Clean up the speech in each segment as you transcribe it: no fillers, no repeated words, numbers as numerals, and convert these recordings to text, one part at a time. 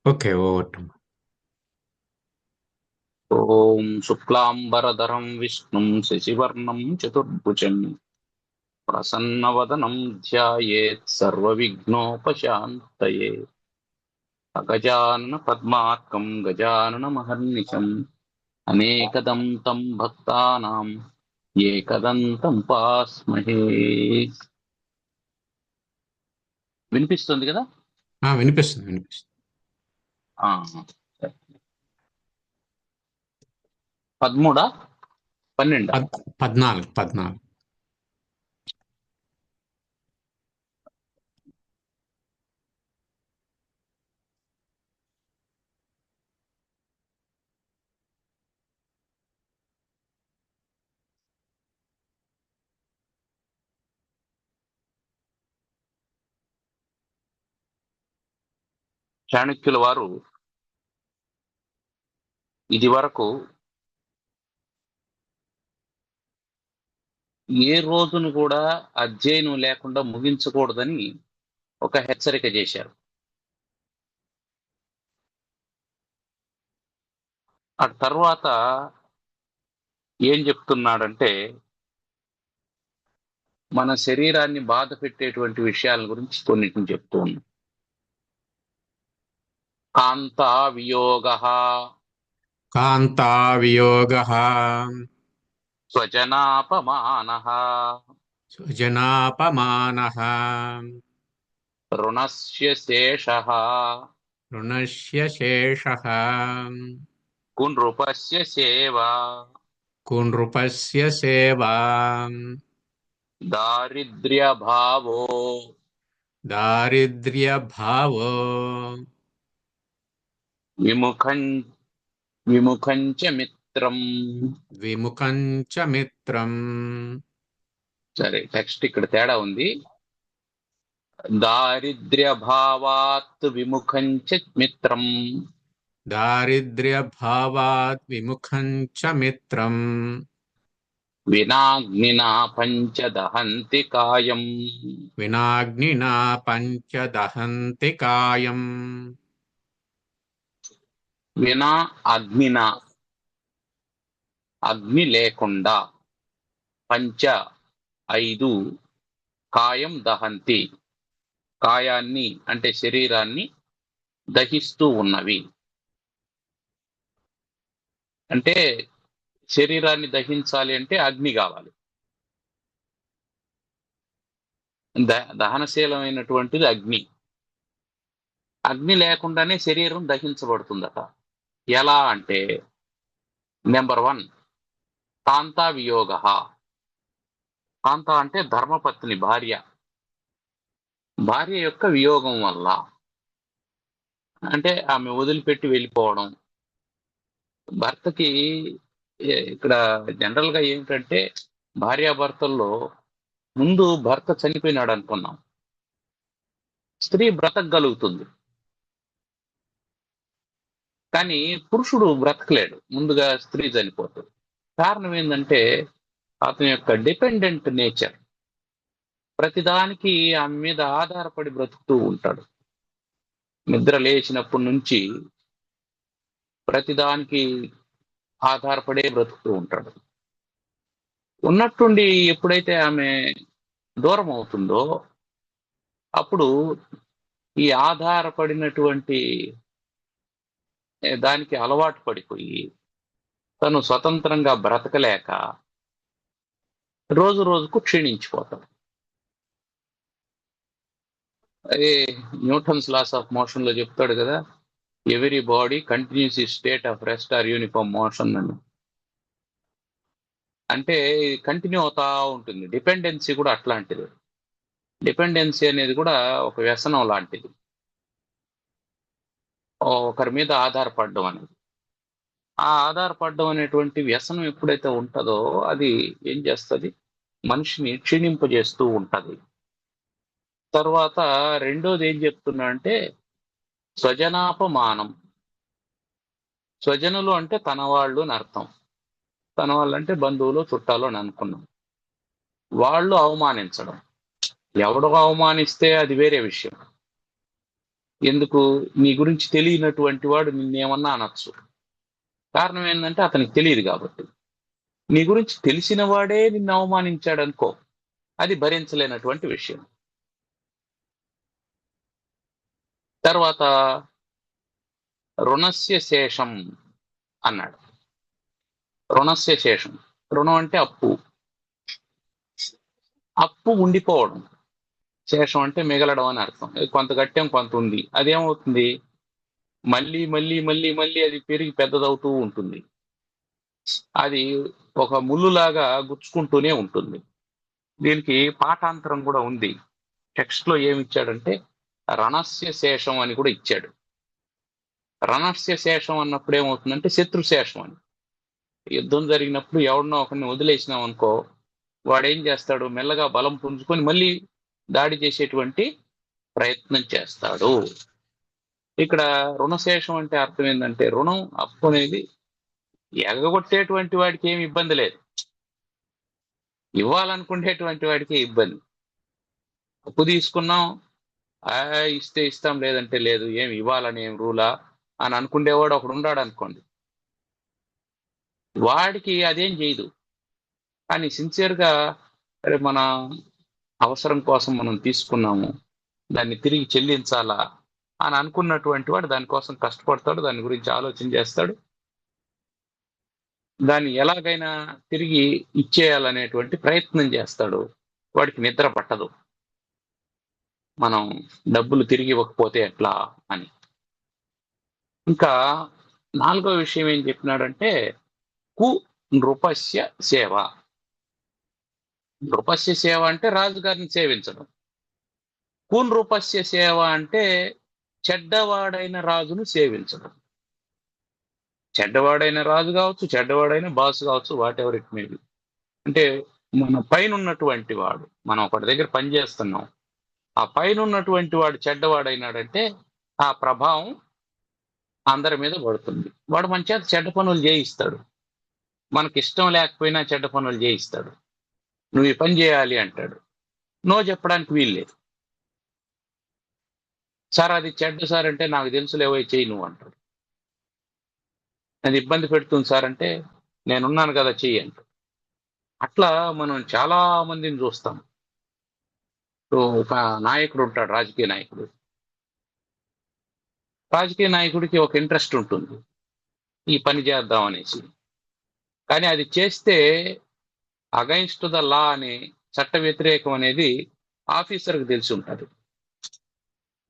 Okay. Over. ఓం శుక్లాంబరధరం విష్ణుం శశివర్ణం చతుర్భుజం ప్రసన్నవదనం ధ్యాయేత్ సర్వవిఘ్నోపశాంతయే. అగజానన పద్మార్కం గజానన మహర్నిశం అనేకదంతం భక్తానాం ఏకదంతం పాస్మహే. వినిపిస్తుంది కదా? వినిపిస్తుంది, వినిపిస్తుంది. ఆ, 13, 12. 14, 14. చాణక్యుల వారు ఇది వరకు ఏ రోజును కూడా అధ్యయనం లేకుండా ముగించకూడదని ఒక హెచ్చరిక చేశారు. ఆ తర్వాత ఏం చెప్తున్నాడంటే, మన శరీరాన్ని బాధ పెట్టేటువంటి విషయాల గురించి కొన్నిటిని చెప్తూ ఉన్నాం. కాంతా వియోగ, కాంతా వియోగః, స్వజనాపమాన, స్వజనాపమానః, రుణస్య శేష, రుణస్య శేషః, కునృపస్య సేవ, కునృపస్య సేవా, దారిద్ర్యభావో, దారిద్ర్యభావో, విముఖం విముఖం చ మిత్రం. విముఖం చ మిత్రం. సరే, టెక్స్ట్ ఇక్కడ తేడా ఉంది. దారిద్ర్యభావాత్ విముఖం చ మిత్రం, దారిద్ర్యభావాత్ విముఖం చ మిత్రం. వినాగ్నినా పంచదహంతి కాయం. వినాగ్నినా పంచదహంతి కాయం. వినా అగ్నినా, అగ్ని లేకుండా, పంచ 5, కాయం దహంతి, కాయాన్ని అంటే శరీరాన్ని దహిస్తూ ఉన్నవి. అంటే శరీరాన్ని దహించాలి అంటే అగ్ని కావాలి. దహనశీలమైనటువంటిది అగ్ని. అగ్ని లేకుండానే శరీరం దహించబడుతుందట. ఎలా అంటే, నెంబర్ 1, కాంతా వియోగ. కాంత అంటే ధర్మపత్ని, భార్య. భార్య యొక్క వియోగం వల్ల, అంటే ఆమె వదిలిపెట్టి వెళ్ళిపోవడం. భర్తకి ఇక్కడ జనరల్ గా ఏమిటంటే, భార్యాభర్తల్లో ముందు భర్త చనిపోయినాడు అనుకున్నాం, స్త్రీ బ్రతకగలుగుతుంది. కానీ పురుషుడు బ్రతకలేడు ముందుగా స్త్రీ చనిపోతుంది. కారణం ఏంటంటే, అతని యొక్క డిపెండెంట్ నేచర్. ప్రతిదానికి ఆమె మీద ఆధారపడి బ్రతుకుతూ ఉంటాడు. నిద్ర లేచినప్పటి నుంచి ప్రతిదానికి ఆధారపడే బ్రతుకుతూ ఉంటాడు. ఉన్నట్టుండి ఎప్పుడైతే ఆమె దూరం అవుతుందో, అప్పుడు ఈ ఆధారపడినటువంటి దానికి అలవాటు పడిపోయి తను స్వతంత్రంగా బ్రతకలేక రోజు రోజుకు క్షీణించిపోతాడు. అదే న్యూటన్స్ లాస్ ఆఫ్ మోషన్ లో చెప్తాడు కదా, ఎవరీ బాడీ కంటిన్యూస్ ఈ state of rest or uniform motion అని. అంటే కంటిన్యూ అవుతా ఉంటుంది. డిపెండెన్సీ కూడా అట్లాంటిది. డిపెండెన్సీ అనేది కూడా ఒక వ్యసనం లాంటిది, ఒకరి మీద ఆధారపడడం అనేది. ఆ ఆధారపడడం అనేటువంటి వ్యసనం ఎప్పుడైతే ఉంటుందో, అది ఏం చేస్తుంది, మనిషిని క్షీణింపజేస్తూ ఉంటది. తర్వాత రెండోది ఏం చెప్తున్నా అంటే, స్వజనాపమానం. స్వజనులు అంటే తన వాళ్ళు అని అర్థం. తన వాళ్ళు అంటే బంధువులు, చుట్టాలు అని అనుకున్నాం. వాళ్ళు అవమానించడం. ఎవడు అవమానిస్తే అది వేరే విషయం. ఎందుకు? నీ గురించి తెలియనటువంటి వాడు నిన్నేమన్నా అనొచ్చు. కారణం ఏంటంటే అతనికి తెలియదు కాబట్టి. నీ గురించి తెలిసిన వాడే నిన్ను అవమానించాడనుకో, అది భరించలేనటువంటి విషయం. తర్వాత రుణస్య శేషం అన్నాడు. రుణస్య శేషం. రుణం అంటే అప్పు. అప్పు ఉండిపోవడం. శేషం అంటే మిగలడం అని అర్థం. కొంత కట్టాం, కొంత ఉంది. అదేమవుతుంది? మళ్ళీ మళ్ళీ మళ్ళీ మళ్ళీ అది పెరిగి పెద్దదవుతూ ఉంటుంది. అది ఒక ముల్లులాగా గుచ్చుకుంటూనే ఉంటుంది. దీనికి పాఠాంతరం కూడా ఉంది. టెక్స్ట్ లో ఏమి ఇచ్చాడంటే రణస్య శేషం అని కూడా ఇచ్చాడు. రణస్య శేషం అన్నప్పుడు ఏమవుతుందంటే శత్రు శేషం అని. యుద్ధం జరిగినప్పుడు ఎవరినో ఒకరిని వదిలేసినాం అనుకో, వాడేం చేస్తాడు? మెల్లగా బలం పుంజుకొని మళ్ళీ దాడి చేసేటువంటి ప్రయత్నం చేస్తాడు. ఇక్కడ రుణశేషం అంటే అర్థం ఏంటంటే రుణం, అప్పు అనేది ఎగగొట్టేటువంటి వాడికి ఏమి ఇబ్బంది లేదు, ఇవ్వాలనుకునేటువంటి వాడికి ఇబ్బంది. అప్పు తీసుకున్నాం, ఇస్తే ఇస్తాం, లేదంటే లేదు, ఏమి ఇవ్వాలని ఏం రూలా అని అనుకునేవాడు ఒకడు ఉన్నాడు అనుకోండి, వాడికి అదేం చేయదు. కానీ సిన్సియర్గా అరే మన అవసరం కోసం మనం తీసుకున్నాము, దాన్ని తిరిగి చెల్లించాలా అని అనుకున్నటువంటి వాడు దానికోసం కష్టపడతాడు, దాని గురించి ఆలోచన చేస్తాడు, దాన్ని ఎలాగైనా తిరిగి ఇచ్చేయాలనేటువంటి ప్రయత్నం చేస్తాడు. వాడికి నిద్ర పట్టదు, మనం డబ్బులు తిరిగి ఇవ్వకపోతే ఎట్లా అని. ఇంకా నాలుగో విషయం ఏం చెప్పినాడంటే కు నృపస్య సేవ. నృపస్య సేవ అంటే రాజుగారిని సేవించడం. కు నృపస్య సేవ అంటే చెడ్డవాడైన రాజును సేవించడం. చెడ్డవాడైన రాజు కావచ్చు, చెడ్డవాడైన బాస్ కావచ్చు, what ever it may B. అంటే మన పైన ఉన్నటువంటి వాడు, మనం ఒకటి దగ్గర పని చేస్తున్నాం, ఆ పైన ఉన్నటువంటి వాడు చెడ్డవాడైనాడంటే ఆ ప్రభావం అందరి మీద పడుతుంది. వాడు మన చేత చెడ్డ పనులు చేయిస్తాడు, మనకి ఇష్టం లేకపోయినా చెడ్డ పనులు చేయిస్తాడు. నువ్వు ఈ పని చేయాలి అంటాడు, నో చెప్పడానికి వీల్లేదు. సార్ అది చెడ్డ సార్ అంటే నాకు తెలుసులేవో చెయ్యి నువ్వు అంటాడు. అది ఇబ్బంది పెడుతుంది సార్ అంటే నేనున్నాను కదా చెయ్యి అంటాడు. అట్లా మనం చాలా మందిని చూస్తాం. ఒక నాయకుడు ఉంటాడు, రాజకీయ నాయకుడు. రాజకీయ నాయకుడికి ఒక ఇంట్రెస్ట్ ఉంటుంది, ఈ పని చేద్దాం అనేసి. కానీ అది చేస్తే అగైన్స్ట్ ద లా అనే చట్ట వ్యతిరేకం అనేది ఆఫీసర్కి తెలిసి ఉంటుంది.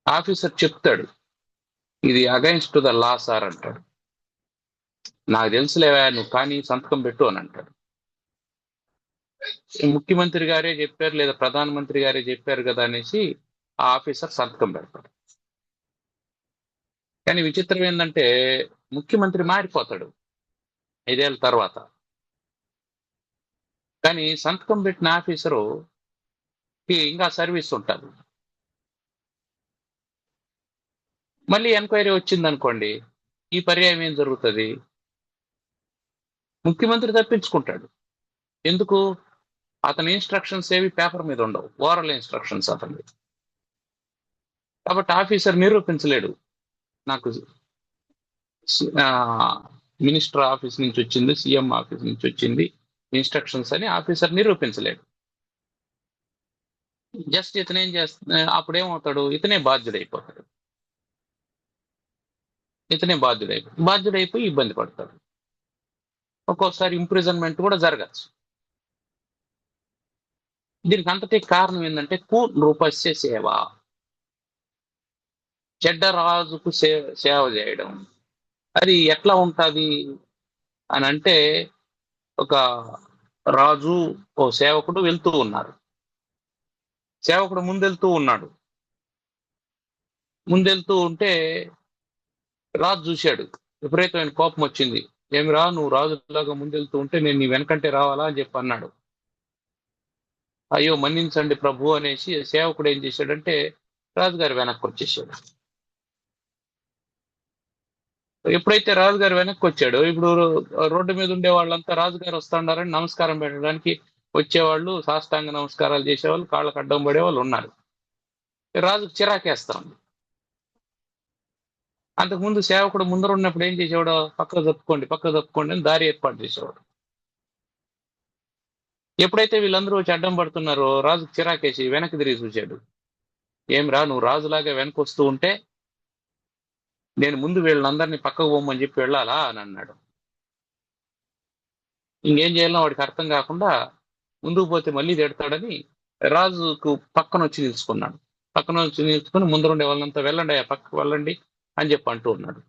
ఆఫీసర్ చెప్తాడు ఇది అగైన్స్ట్ ద లా సార్ అంటాడు. నాకు తెలుసులేవా నువ్వు కానీ సంతకం పెట్టు అని అంటాడు. ముఖ్యమంత్రి గారే చెప్పారు లేదా ప్రధానమంత్రి గారే చెప్పారు కదా అనేసి ఆ ఆఫీసర్ సంతకం పెడతాడు. కానీ విచిత్రం ఏంటంటే ముఖ్యమంత్రి మారిపోతాడు 5 ఏళ్ళ తర్వాత, కానీ సంతకం పెట్టిన ఆఫీసరు ఇంకా సర్వీస్ ఉంటుంది. మళ్ళీ ఎంక్వైరీ వచ్చింది అనుకోండి, ఈ పర్యాయం ఏం జరుగుతుంది? ముఖ్యమంత్రి తప్పించుకుంటాడు. ఎందుకు? అతని ఇన్స్ట్రక్షన్స్ ఏవి పేపర్ మీద ఉండవు, ఓరల్ ఇన్స్ట్రక్షన్స్ అతని. కాబట్టి ఆఫీసర్ నిరూపించలేడు నాకు మినిస్టర్ ఆఫీస్ నుంచి వచ్చింది, సీఎం ఆఫీస్ నుంచి వచ్చింది ఇన్స్ట్రక్షన్స్ అని ఆఫీసర్ నిరూపించలేడు. జస్ట్ ఇతను ఏం చేస్తా, అప్పుడేమవుతాడు, ఇతనే బాధ్యుడైపోతాడు. బాధ్యుడైపోయి ఇబ్బంది పడతాడు. ఒక్కోసారి ఇంప్రిజన్మెంట్ కూడా జరగచ్చు. దీనికి అంతటి కారణం ఏంటంటే కు నృపస్య సేవ, చెడ్డ రాజుకు సేవ చేయడం. అది ఎట్లా ఉంటుంది అని అంటే, ఒక రాజు ఓ సేవకుడు వెళ్తూ ఉన్నారు. సేవకుడు ముందెళ్తూ ఉంటే రాజు చూశాడు, విపరీతమైన కోపం వచ్చింది. ఏమిరా నువ్వు రాజులాగా ముందెళ్తూ ఉంటే నేను నీ వెనకంటే రావాలా అని చెప్పి అన్నాడు. అయ్యో మన్నించండి ప్రభు అనేసి సేవకుడు ఏం చేశాడంటే రాజుగారి వెనక్కి వచ్చేసాడు. ఎప్పుడైతే రాజుగారు వెనక్కి వచ్చాడో, ఇప్పుడు రోడ్డు మీద ఉండే వాళ్ళంతా రాజుగారు వస్తున్నారని నమస్కారం పెట్టడానికి వచ్చేవాళ్ళు, సాష్టాంగ నమస్కారాలు చేసేవాళ్ళు, కాళ్ళకు అడ్డం పడేవాళ్ళు ఉన్నారు. రాజుకు చిరాకేస్తా ఉంది. అంతకుముందు సేవకుడు ముందర ఉన్నప్పుడు ఏం చేసేవాడు? పక్కకు తప్పుకోండి అని దారి ఏర్పాటు చేసేవాడు. ఎప్పుడైతే వీళ్ళందరూ వచ్చి అడ్డం పడుతున్నారో రాజు చిరాకేసి వెనక్కి తిరిగి చూశాడు. ఏమిరా, నువ్వు రాజులాగా వెనక్కి వస్తూ ఉంటే నేను ముందు వీళ్ళందరినీ పక్కకు పోమని చెప్పి వెళ్ళాలా అని అన్నాడు. ఇంకేం చేయాలో వాడికి అర్థం కాకుండా ముందుకు పోతే మళ్ళీ తిడతాడని రాజుకు పక్కన వచ్చి నిలుచుకున్నాడు. పక్కన వచ్చి నిలుచుకుని ముందరుండే వాళ్ళంతా వెళ్ళండి, పక్కకు వెళ్ళండి అని చెప్పి అంటూ ఉన్నాడు.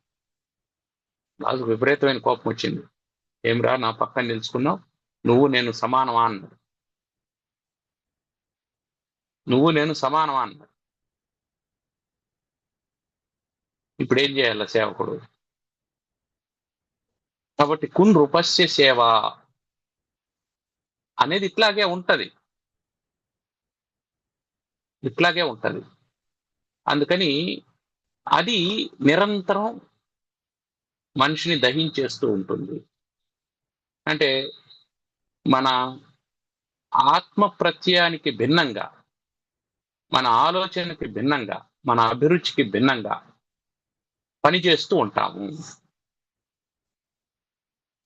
రాజుకు విపరీతమైన కోపం వచ్చింది. ఏమిరా, నా పక్కన నిలుచుకున్నావు, నువ్వు నేను సమానమా అన్నాడు. నువ్వు నేను సమానమా అన్నాడు. ఇప్పుడు ఏం చేయాల సేవకుడు? కాబట్టి కున్ రూపస్య సేవ అనేది ఇట్లాగే ఉంటది. అందుకని అది నిరంతరం మనిషిని దహించేస్తూ ఉంటుంది. అంటే మన ఆత్మ ప్రత్యయానికి భిన్నంగా, మన ఆలోచనకి భిన్నంగా, మన అభిరుచికి భిన్నంగా పనిచేస్తూ ఉంటాము.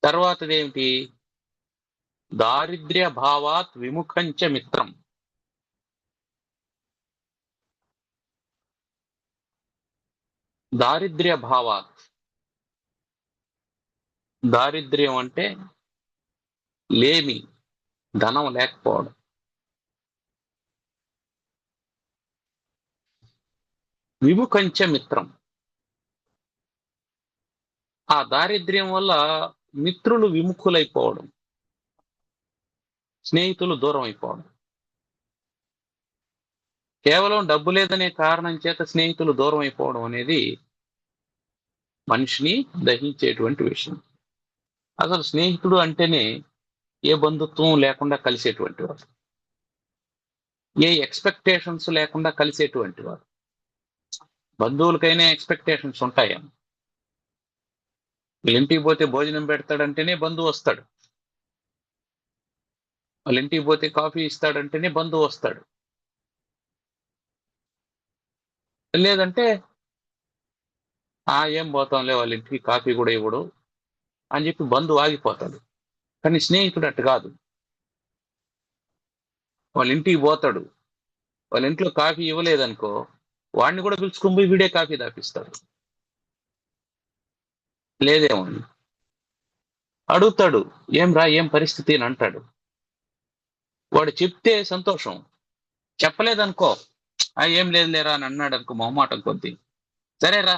తర్వాతదేమిటి? దారిద్ర్య భావాత్ విముఖంచ మిత్రం. దారిద్ర్య భావాత్, దారిద్ర్యం అంటే లేమి, ధనం లేకపోవడం. విముఖంచ మిత్రం, ఆ దారిద్ర్యం వల్ల మిత్రులు విముఖులైపోవడం, స్నేహితులు దూరం అయిపోవడం. కేవలం డబ్బు లేదనే కారణం చేత స్నేహితులు దూరం అయిపోవడం అనేది మనిషిని దహించేటువంటి విషయం. అసలు స్నేహితుడు అంటేనే ఏ బంధుత్వం లేకుండా కలిసేటువంటి వాడు, ఏ ఎక్స్పెక్టేషన్స్ లేకుండా కలిసేటువంటి వాడు. బంధువులకైనా ఎక్స్పెక్టేషన్స్ ఉంటాయా? వాళ్ళ ఇంటికి పోతే భోజనం పెడతాడంటేనే బంధువు వస్తాడు, వాళ్ళ ఇంటికి పోతే కాఫీ ఇస్తాడంటేనే బంధువు వస్తాడు. లేదంటే ఏం పోతాంలే, వాళ్ళ ఇంటికి కాఫీ కూడా ఇవ్వడు అని చెప్పి బంధువు ఆగిపోతాడు. కానీ స్నేహితుడు అట్టు కాదు. వాళ్ళ ఇంటికి పోతాడు, వాళ్ళ ఇంట్లో కాఫీ ఇవ్వలేదనుకో వాడిని కూడా పిలుచుకొని పోయి వీడే కాఫీ తాపిస్తాడు. లేదేమో అడుగుతాడు, ఏం రా, ఏం పరిస్థితి అని అంటాడు. వాడు చెప్తే సంతోషం, చెప్పలేదనుకో ఏం లేదు లేరా అని అన్నాడు అనుకో మొహమాటం కొద్దీ, సరేరా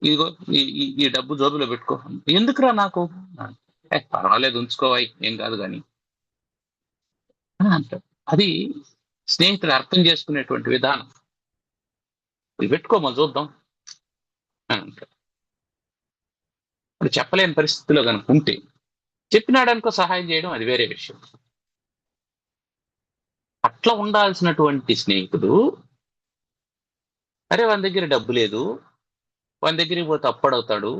ఇదిగో ఈ డబ్బు జోబులో పెట్టుకో. ఎందుకురా నాకు? పర్వాలేదు ఉంచుకోవాయి, ఏం కాదు కానీ అంటాడు. అది స్నేహితుడు అర్థం చేసుకునేటువంటి విధానం. ఇది పెట్టుకోమని చూద్దాం అంటాడు. ఇప్పుడు చెప్పలేని పరిస్థితిలో కనుక ఉంటే చెప్పినాడనుకో సహాయం చేయడం అది వేరే విషయం. అట్లా ఉండాల్సినటువంటి స్నేహితుడు, అరే వాని దగ్గర డబ్బు లేదు, వాని దగ్గరికి పోతే అప్పడవుతాడు,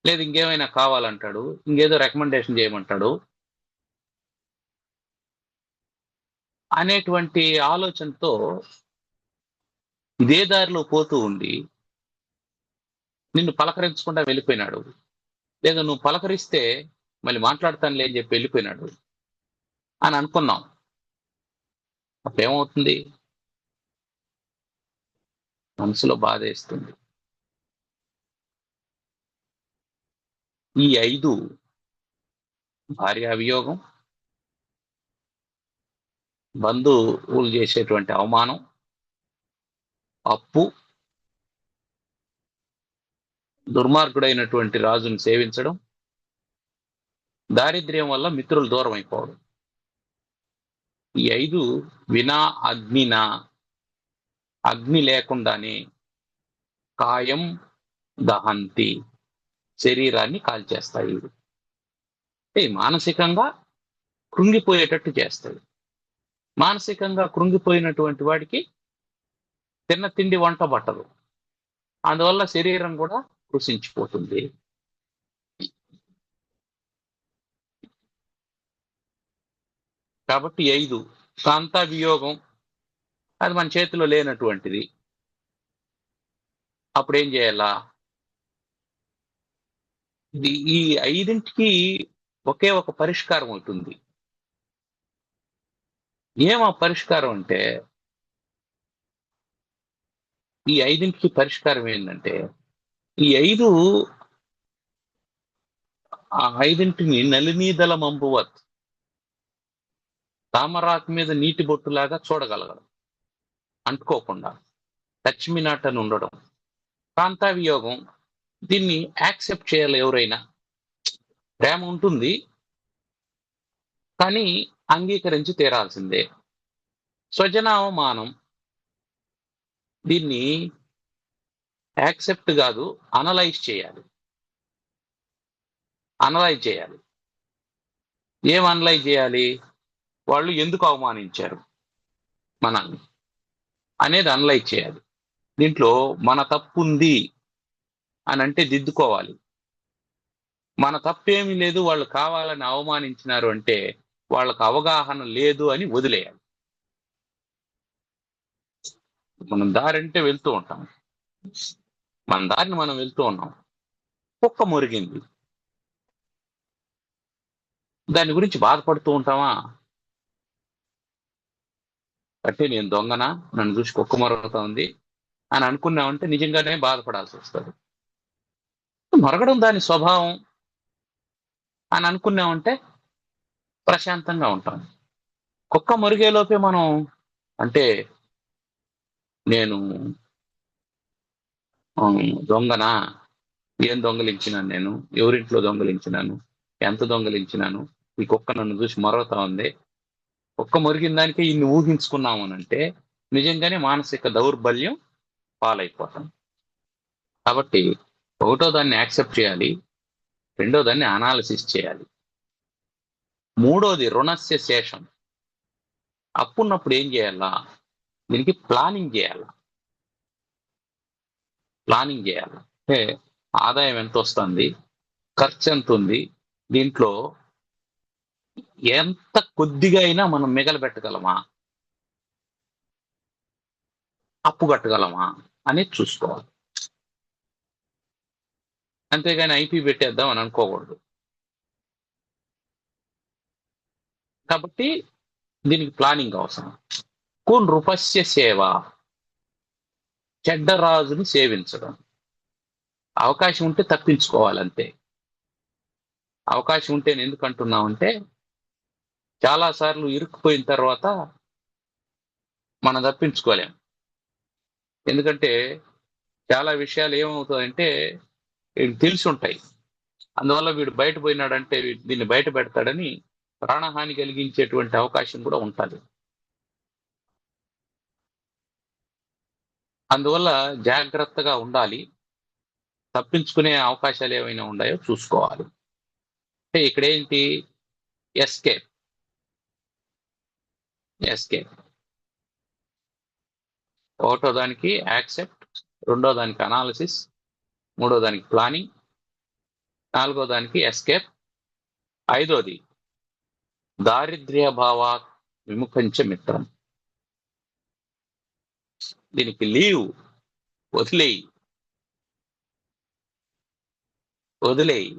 లేదు ఇంకేమైనా కావాలంటాడు, ఇంకేదో రికమెండేషన్ చేయమంటాడు అనేటువంటి ఆలోచనతో ఇదే దారిలో పోతూ ఉండి నిన్ను పలకరించకుండా వెళ్ళిపోయినాడు, లేదా నువ్వు పలకరిస్తే మళ్ళీ మాట్లాడతానులే అని చెప్పి వెళ్ళిపోయినాడు అని అనుకున్నాం. అప్పుడేమవుతుంది? మనసులో బాధ వేస్తుంది. ఈ 5 భార్యా వియోగం, బంధువులు చేసేటువంటి అవమానం, అప్పు, దుర్మార్గుడైనటువంటి రాజుని సేవించడం, దారిద్ర్యం వల్ల మిత్రులు దూరం అయిపోవడం. ఈ 5 వినా అగ్నినా, అగ్ని లేకుండానే కాయం దహంతి, శరీరాన్ని కాల్చేస్తాయి. మానసికంగా కృంగిపోయేటట్టు చేస్తాయి. మానసికంగా కృంగిపోయినటువంటి వాడికి తిన్న తిండి వంట పట్టదు, అందువల్ల శరీరం కూడా కృషించిపోతుంది. కాబట్టి 5 కాంతా వియోగం, అది మన చేతిలో లేనటువంటిది. అప్పుడు ఏం చేయాలా? ఈ ఐదింటికి ఒకే ఒక పరిష్కారం ఉంటుంది. ఏం ఆ పరిష్కారం అంటే, ఈ ఐదింటికి పరిష్కారం ఏంటంటే, ఈ ఐదు ఆ ఐదింటిని నలినీదల మంబువత్, తామరాకు మీద నీటి బొట్టులాగా చూడగలగడం, అంటుకోకుండా, టచ్ మీ నాట్ అని ఉండడం. కాంతావియోగం, దీన్ని యాక్సెప్ట్ చేయాలి ఎవరైనా. ప్రేమ ఉంటుంది, కానీ అంగీకరించి తీరాల్సిందే. స్వజనావమానం, దీన్ని యాక్సెప్ట్ కాదు, అనలైజ్ చేయాలి. అనలైజ్ చేయాలి. ఏం అనలైజ్ చేయాలి? వాళ్ళు ఎందుకు అవమానించారు మనల్ని అనేది అనలైజ్ చేయాలి. దీంట్లో మన తప్పు ఉంది అని అంటే దిద్దుకోవాలి. మన తప్పేమీ లేదు, వాళ్ళు కావాలని అవమానించినారు అంటే వాళ్ళకు అవగాహన లేదు అని వదిలేయాలి. మనం దారంటే వెళ్తూ ఉంటాం, మన దారిని మనం వెళ్తూ ఉన్నాం, కుక్క మురిగింది, దాని గురించి బాధపడుతూ ఉంటామా? అంటే నేను దొంగనా, నన్ను చూసి కుక్క మొరుగుతా ఉంది అని అనుకున్నామంటే నిజంగానే బాధపడాల్సి వస్తుంది. మొరగడం దాని స్వభావం అని అనుకున్నామంటే ప్రశాంతంగా ఉంటాం. కుక్క మురిగేలోపే మనం అంటే నేను దొంగనా, ఏం దొంగలించినాను, నేను ఎవరింట్లో దొంగలించినాను, ఎంత దొంగలించినాను, ఈ కుక్క నన్ను చూసి మొరుగుతా ఉంది, కుక్క మురిగిన దానికి ఇన్ని ఊహించుకున్నాము అని అంటే నిజంగానే మానసిక దౌర్బల్యం పాలైపోతాం. కాబట్టి ఒకటో దాన్ని యాక్సెప్ట్ చేయాలి, రెండో దాన్ని అనాలిసిస్ చేయాలి, మూడోది రుణస్య శేషం. అప్పున్నప్పుడు ఏం చేయాలా? దీనికి ప్లానింగ్ చేయాలి. ప్లానింగ్ చేయాలి అంటే ఆదాయం ఎంత వస్తుంది, ఖర్చు ఎంత ఉంది, దీంట్లో ఎంత కొద్దిగా అయినా మనం మిగలబెట్టగలమా, అప్పు కట్టగలమా అనేది చూసుకోవాలి. అంతేగాని ఐపీ పెట్టేద్దాం అని అనుకోకూడదు. కాబట్టి దీనికి ప్లానింగ్ అవసరం. కున్ నృపస్య సేవ, చెడ్డరాజుని సేవించడం. అవకాశం ఉంటే తప్పించుకోవాలంతే. అవకాశం ఉంటే నేను ఎందుకు అంటున్నామంటే, చాలాసార్లు ఇరుక్కుపోయిన తర్వాత మనం తప్పించుకోలేం. ఎందుకంటే చాలా విషయాలు ఏమవుతాయంటే వీడికి తెలిసి ఉంటాయి, అందువల్ల వీడు బయట పోయినాడంటే దీన్ని బయట పెడతాడని ప్రాణహాని కలిగించేటువంటి అవకాశం కూడా ఉంటుంది. అందువల్ల జాగ్రత్తగా ఉండాలి, తప్పించుకునే అవకాశాలు ఏమైనా ఉన్నాయో చూసుకోవాలి. అంటే ఇక్కడ ఏంటి? ఎస్కేప్. ఎస్కేప్. ఒకటో దానికి యాక్సెప్ట్, రెండో దానికి అనాలిసిస్, మూడో దానికి ప్లానింగ్, నాలుగో దానికి ఎస్కేప్, ఐదోది దారిద్ర్య భావాత్ విముఖంచ మిత్రం. దీనికి లీవ్, వదిలేయి, వదిలేయి.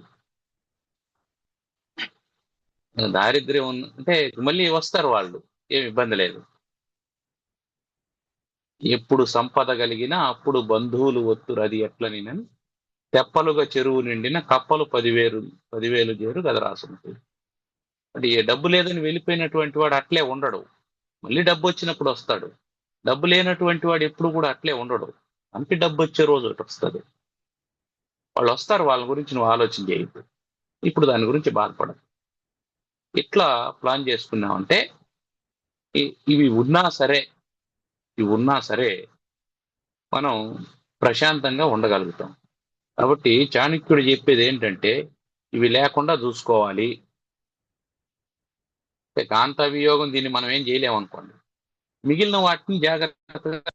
దారిద్ర్యం అంటే మళ్ళీ వస్తారు వాళ్ళు, ఏమి ఇబ్బంది లేదు. ఎప్పుడు సంపద కలిగినా అప్పుడు బంధువులు ఒత్తురు, అది ఎట్లనినని తెప్పలుగా చెరువు నిండిన కప్పలు 10,000 చేరు గద రాసుంటుంది. అంటే ఏ డబ్బు లేదని వెళ్ళిపోయినటువంటి వాడు అట్లే ఉండడు, మళ్ళీ డబ్బు వచ్చినప్పుడు వస్తాడు. డబ్బు లేనటువంటి వాడు ఎప్పుడు కూడా అట్లే ఉండడు, మనకి డబ్బు వచ్చే రోజు ఒకటి వస్తుంది. వాళ్ళు వస్తారు, వాళ్ళ గురించి నువ్వు ఆలోచన చేయదు, ఇప్పుడు దాని గురించి బాధపడదు. ఇట్లా ప్లాన్ చేసుకున్నామంటే ఇవి ఉన్నా సరే, ఇవి ఉన్నా సరే మనం ప్రశాంతంగా ఉండగలుగుతాం. కాబట్టి చాణక్యుడు చెప్పేది ఏంటంటే ఇవి లేకుండా చూసుకోవాలి. కాంతవియోగం దీన్ని మనం ఏం చేయలేమనుకోండి, మిగిలిన వాటిని జాగ్రత్తగా,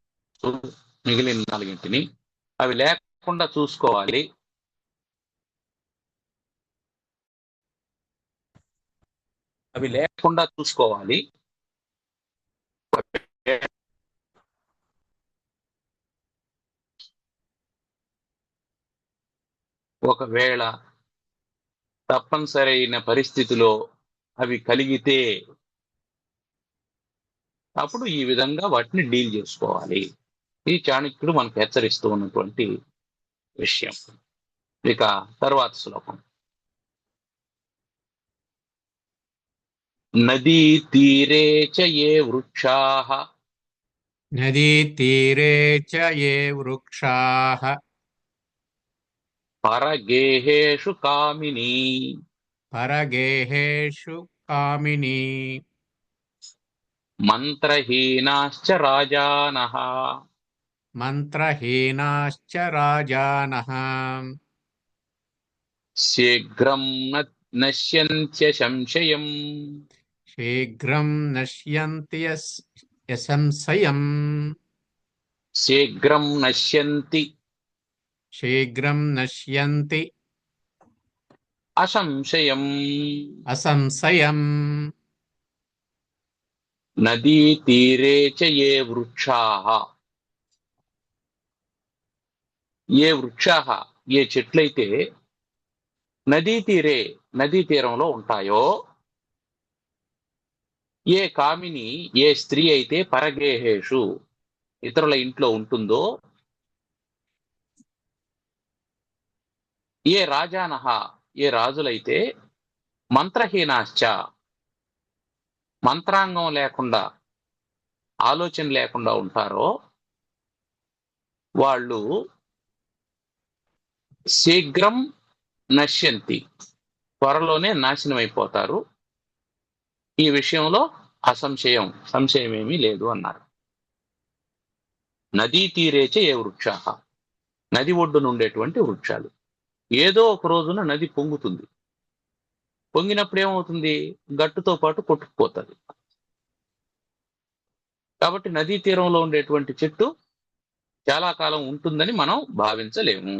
మిగిలిన నాలుగింటిని అవి లేకుండా చూసుకోవాలి. అవి లేకుండా చూసుకోవాలి. ఒకవేళ తప్పనిసరి అయిన పరిస్థితిలో అవి కలిగితే అప్పుడు ఈ విధంగా వాటిని డీల్ చేసుకోవాలి. ఈ చాణక్యుడు మనకు హెచ్చరిస్తూ ఉన్నటువంటి విషయం. ఇక తర్వాత శ్లోకం. నదీ తీరే చ ఏ వృక్షాః నదీతీరే చ ఏ వృక్షాః పరగేహేషు కామినీ పరగేహేషు కామినీ మంత్రహీనాశ్చ రాజానః మంత్రహీనాశ్చ రాజానః శీఘ్రం నశ్యంత్య సంశయం శీఘ్రం నశ్యంతి యసంశయం శీఘ్రం నశ్యంతి శీఘ్రం నశ్యంతి అసంశయం. అసంశయం. నదీ తీరే చ ఏ వృక్షాః ఏ వృక్షాః ఏ చెట్లయితే నదీ తీరే నదీ తీరంలో ఉంటాయో ఏ కామిని ఏ స్త్రీ అయితే పరగేహేషు ఇతరుల ఇంట్లో ఉంటుందో ఏ రాజానః ఏ రాజులైతే మంత్రహీనాశ్చ మంత్రాంగం లేకుండా ఆలోచన లేకుండా ఉంటారో వాళ్ళు శీఘ్రం నశ్యంతి త్వరలోనే నాశనం అయిపోతారు. ఈ విషయంలో సంశయం ఏమీ లేదు అన్నారు. నదీ తీరేచ ఏ వృక్షాః నది ఒడ్డున ఉండేటువంటి వృక్షాలు. ఏదో ఒక రోజున నది పొంగుతుంది. పొంగినప్పుడు ఏమవుతుంది? గట్టుతో పాటు కొట్టుకుపోతుంది. కాబట్టి నదీ తీరంలో ఉండేటువంటి చెట్టు చాలా కాలం ఉంటుందని మనం భావించలేము.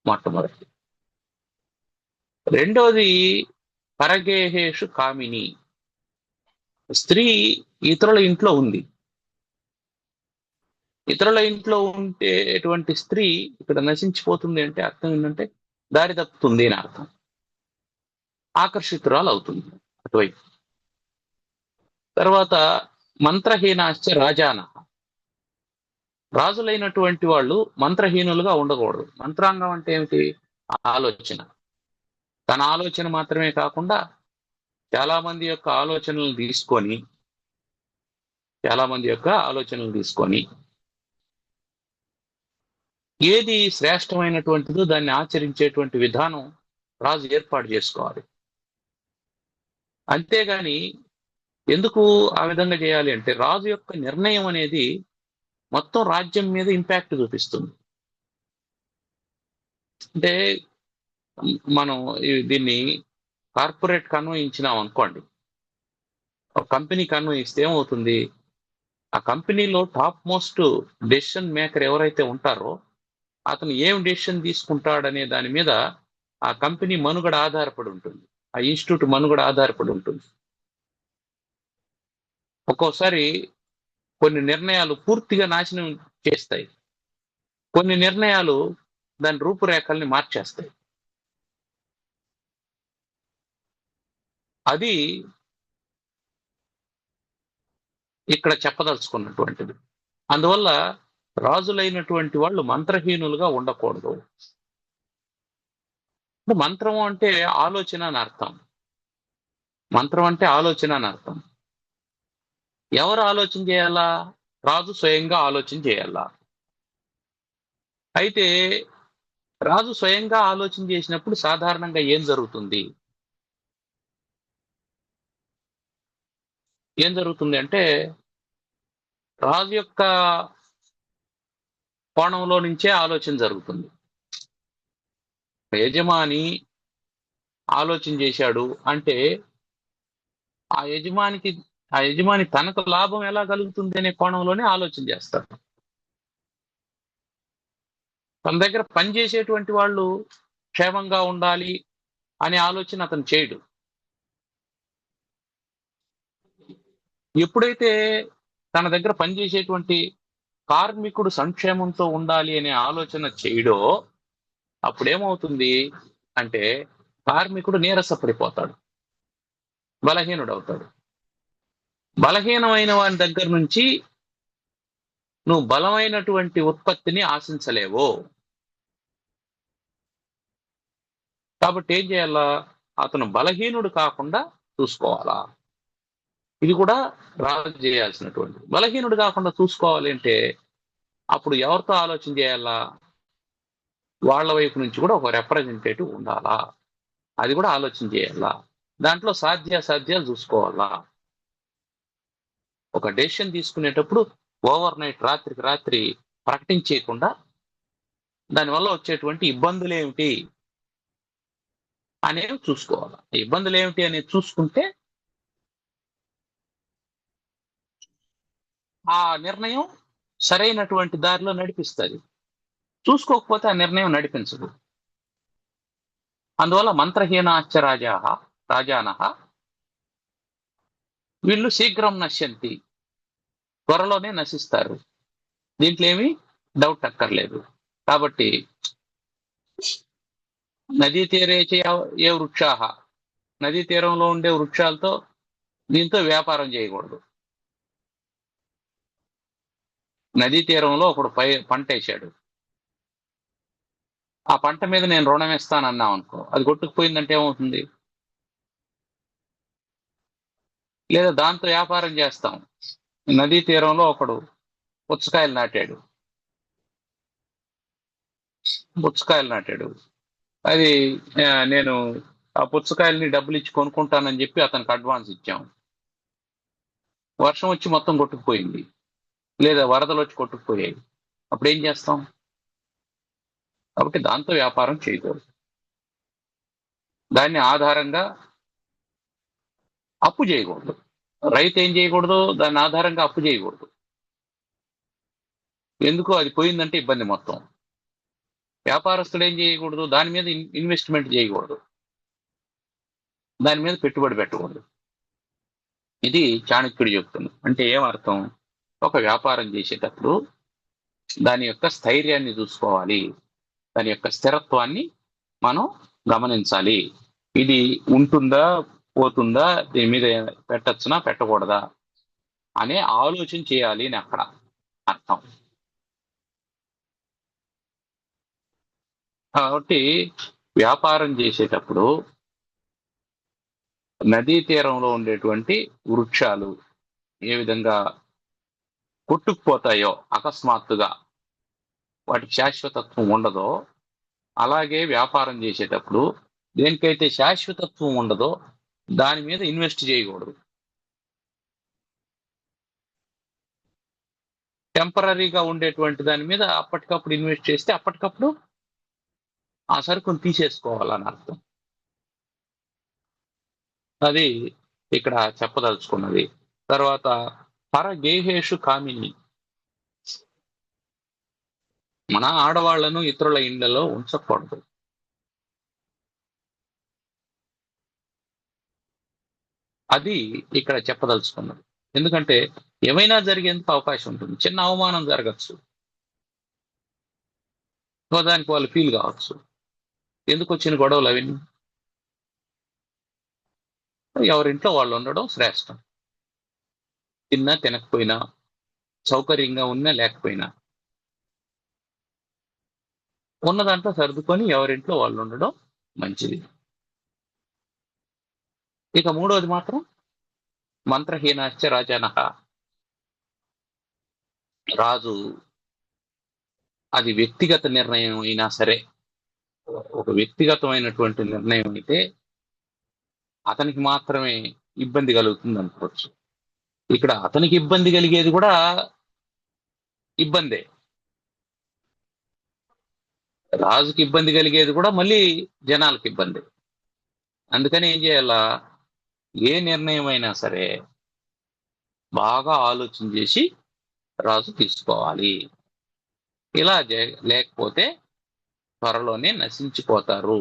మొట్టమొదటి. రెండోది పరగేహేషు కామిని స్త్రీ ఇతరుల ఇంట్లో ఉంది. ఇతరుల ఇంట్లో ఉండేటువంటి స్త్రీ ఇక్కడ నశించిపోతుంది అంటే అర్థం ఏంటంటే దారి తప్పుతుంది అని అర్థం. ఆకర్షితురాలు అవుతుంది అటువైపు. తర్వాత మంత్రహీనాశ్చ రాజాన రాజులైనటువంటి వాళ్ళు మంత్రహీనులుగా ఉండకూడదు. మంత్రాంగం అంటే ఏమిటి? ఆలోచన. తన ఆలోచన మాత్రమే కాకుండా చాలా మంది యొక్క ఆలోచనలు తీసుకొని ఏది శ్రేష్టమైనటువంటిదో దాన్ని ఆచరించేటువంటి విధానం రాజు ఏర్పాటు చేసుకోవాలి. అంతేగాని ఎందుకు ఆ విధంగా చేయాలి అంటే రాజు యొక్క నిర్ణయం అనేది మొత్తం రాజ్యం మీద ఇంపాక్ట్ చూపిస్తుంది. అంటే మనం దీన్ని కార్పొరేట్ అన్వయించినాం అనుకోండి. ఒక కంపెనీకి అన్వయిస్తే ఏమవుతుంది? ఆ కంపెనీలో టాప్ మోస్ట్ డెసిషన్ మేకర్ ఎవరైతే ఉంటారో అతను ఏం డెసిషన్ తీసుకుంటాడనే దాని మీద ఆ కంపెనీ మనుగడ ఆధారపడి ఉంటుంది. ఆ ఇన్స్టిట్యూట్ మనుగడ ఆధారపడి ఉంటుంది. ఒక్కోసారి కొన్ని నిర్ణయాలు పూర్తిగా నాశనం చేస్తాయి. కొన్ని నిర్ణయాలు దాని రూపురేఖల్ని మార్చేస్తాయి. అది ఇక్కడ చెప్పదలుచుకున్నటువంటిది. అందువల్ల రాజులైనటువంటి వాళ్ళు మంత్రహీనులుగా ఉండకూడదు. మంత్రం అంటే ఆలోచన అని అర్థం. మంత్రం అంటే ఆలోచన అని అర్థం. ఎవరు ఆలోచన చేయాలా? రాజు స్వయంగా ఆలోచన చేయాలా. అయితే రాజు స్వయంగా ఆలోచన చేసినప్పుడు సాధారణంగా ఏం జరుగుతుంది? అంటే రాజు యొక్క కోణంలో నుంచే ఆలోచన జరుగుతుంది. యజమాని ఆలోచన చేశాడు అంటే ఆ యజమాని తనకు లాభం ఎలా కలుగుతుంది అనే కోణంలోనే ఆలోచన చేస్తాడు. తన దగ్గర పనిచేసేటువంటి వాళ్ళు క్షేమంగా ఉండాలి అనే ఆలోచన అతను చేయడు. ఎప్పుడైతే తన దగ్గర పనిచేసేటువంటి కార్మికుడు సంక్షేమంతో ఉండాలి అనే ఆలోచన చేయడో అప్పుడేమవుతుంది అంటే కార్మికుడు నీరసపడిపోతాడు, బలహీనుడు అవుతాడు. బలహీనమైన వాని దగ్గర నుంచి నువ్వు బలమైనటువంటి ఉత్పత్తిని ఆశించలేవు. కాబట్టి ఏం చేయాలా? అతను బలహీనుడు కాకుండా చూసుకోవాలా. ఇది కూడా రాజు చేయాల్సినటువంటి. బలహీనుడు కాకుండా చూసుకోవాలి అంటే అప్పుడు ఎవరితో ఆలోచన చేయాలా? వాళ్ళ వైపు నుంచి కూడా ఒక రిప్రజెంటేటివ్ ఉండాలా. అది కూడా ఆలోచన చేయాలా. దాంట్లో సాధ్యాసాధ్యాలు చూసుకోవాలా. ఒక డెసిషన్ తీసుకునేటప్పుడు ఓవర్ నైట్, రాత్రికి రాత్రి ప్రకటించేయకుండా దానివల్ల వచ్చేటువంటి ఇబ్బందులు ఏమిటి అనేవి చూసుకోవాలి. ఇబ్బందులు ఏమిటి అనేది చూసుకుంటే ఆ నిర్ణయం సరైనటువంటి దారిలో నడిపిస్తుంది. చూసుకోకపోతే ఆ నిర్ణయం నడిపించదు. అందువల్ల మంత్రహీనాశ్చ రాజానః వీళ్ళు శీఘ్రం నశ్యంతి, త్వరలోనే నశిస్తారు. దీంట్లో ఏమీ డౌట్ అక్కర్లేదు. కాబట్టి నదీ తీరే ఏ వృక్షాహ, నదీ తీరంలో ఉండే వృక్షాలతో దీంతో వ్యాపారం చేయకూడదు. నదీ తీరంలో ఒకడు పంట వేసాడు, ఆ పంట మీద నేను రుణం ఇస్తానన్నాం అనుకో, అది కొట్టుకుపోయిందంటే ఏమవుతుంది? లేదా దాంతో వ్యాపారం చేస్తాం. నదీ తీరంలో ఒకడు పుచ్చకాయలు నాటాడు, అది నేను ఆ పుచ్చకాయల్ని డబ్బులు ఇచ్చి కొనుక్కుంటానని చెప్పి అతనికి అడ్వాన్స్ ఇచ్చాం. వర్షం వచ్చి మొత్తం కొట్టుకుపోయింది, లేదా వరదలు వచ్చి కొట్టుకుపోయాయి. అప్పుడు ఏం చేస్తాం? కాబట్టి దాంతో వ్యాపారం చేయకూడదు. దాన్ని ఆధారంగా అప్పు చేయకూడదు. రైతు ఏం చేయకూడదు? దాన్ని ఆధారంగా అప్పు చేయకూడదు. ఎందుకు? అది పోయిందంటే ఇబ్బంది మొత్తం. వ్యాపారస్తుడు ఏం చేయకూడదు? దాని మీద ఇన్వెస్ట్మెంట్ చేయకూడదు, దాని మీద పెట్టుబడి పెట్టకూడదు. ఇది చాణక్యుడు చెప్తుంది. అంటే ఏమర్థం? ఒక వ్యాపారం చేసేటప్పుడు దాని యొక్క స్థైర్యాన్ని చూసుకోవాలి, దాని యొక్క స్థిరత్వాన్ని మనం గమనించాలి. ఇది ఉంటుందా, పోతుందా, దీని మీద పెట్టచ్చునా, పెట్టకూడదా అనే ఆలోచన చేయాలి అని అక్కడ అర్థం. కాబట్టి వ్యాపారం చేసేటప్పుడు నదీ తీరంలో ఉండేటువంటి వృక్షాలు ఏ విధంగా కొట్టుకుపోతాయో అకస్మాత్తుగా, వాటికి శాశ్వతత్వం ఉండదో, అలాగే వ్యాపారం చేసేటప్పుడు దేనికైతే శాశ్వతత్వం ఉండదో దాని మీద ఇన్వెస్ట్ చేయకూడదు. టెంపరీగా ఉండేటువంటి దాని మీద అప్పటికప్పుడు ఇన్వెస్ట్ చేస్తే అప్పటికప్పుడు ఆ సరుకును తీసేసుకోవాలని అర్థం. అది ఇక్కడ చెప్పదలుచుకున్నది. తర్వాత పరగేహేషు కామిని, మన ఆడవాళ్లను ఇతరుల ఇళ్లలో ఉంచకూడదు. అది ఇక్కడ చెప్పదలుచుకున్నది. ఎందుకంటే ఏమైనా జరిగేందుకు అవకాశం ఉంటుంది. చిన్న అవమానం జరగచ్చు, దానికి వాళ్ళు ఫీల్ కావచ్చు. ఎందుకు వచ్చిన గొడవలు అవన్నీ? ఎవరింట్లో వాళ్ళు ఉండడం శ్రేష్టం. తిన్నా తినకపోయినా, సౌకర్యంగా ఉన్నా లేకపోయినా, ఉన్న దాంట్లో సర్దుకొని ఎవరింట్లో వాళ్ళు ఉండడం మంచిది. ఇక మూడోది మాత్రం మంత్రహీనాశ్చ రాజానః, రాజు అది వ్యక్తిగత నిర్ణయం అయినా సరే, ఒక వ్యక్తిగతమైనటువంటి నిర్ణయం అయితే అతనికి మాత్రమే ఇబ్బంది కలుగుతుంది అనుకోవచ్చు. ఇక్కడ అతనికి ఇబ్బంది కలిగేది కూడా ఇబ్బందే, రాజుకి ఇబ్బంది కలిగేది కూడా మళ్ళీ జనాలకు ఇబ్బంది. అందుకని ఏం చేయాలా? ఏ నిర్ణయం అయినా సరే బాగా ఆలోచన చేసి రాజు తీసుకోవాలి. ఇలా లేకపోతే త్వరలోనే నశించిపోతారు.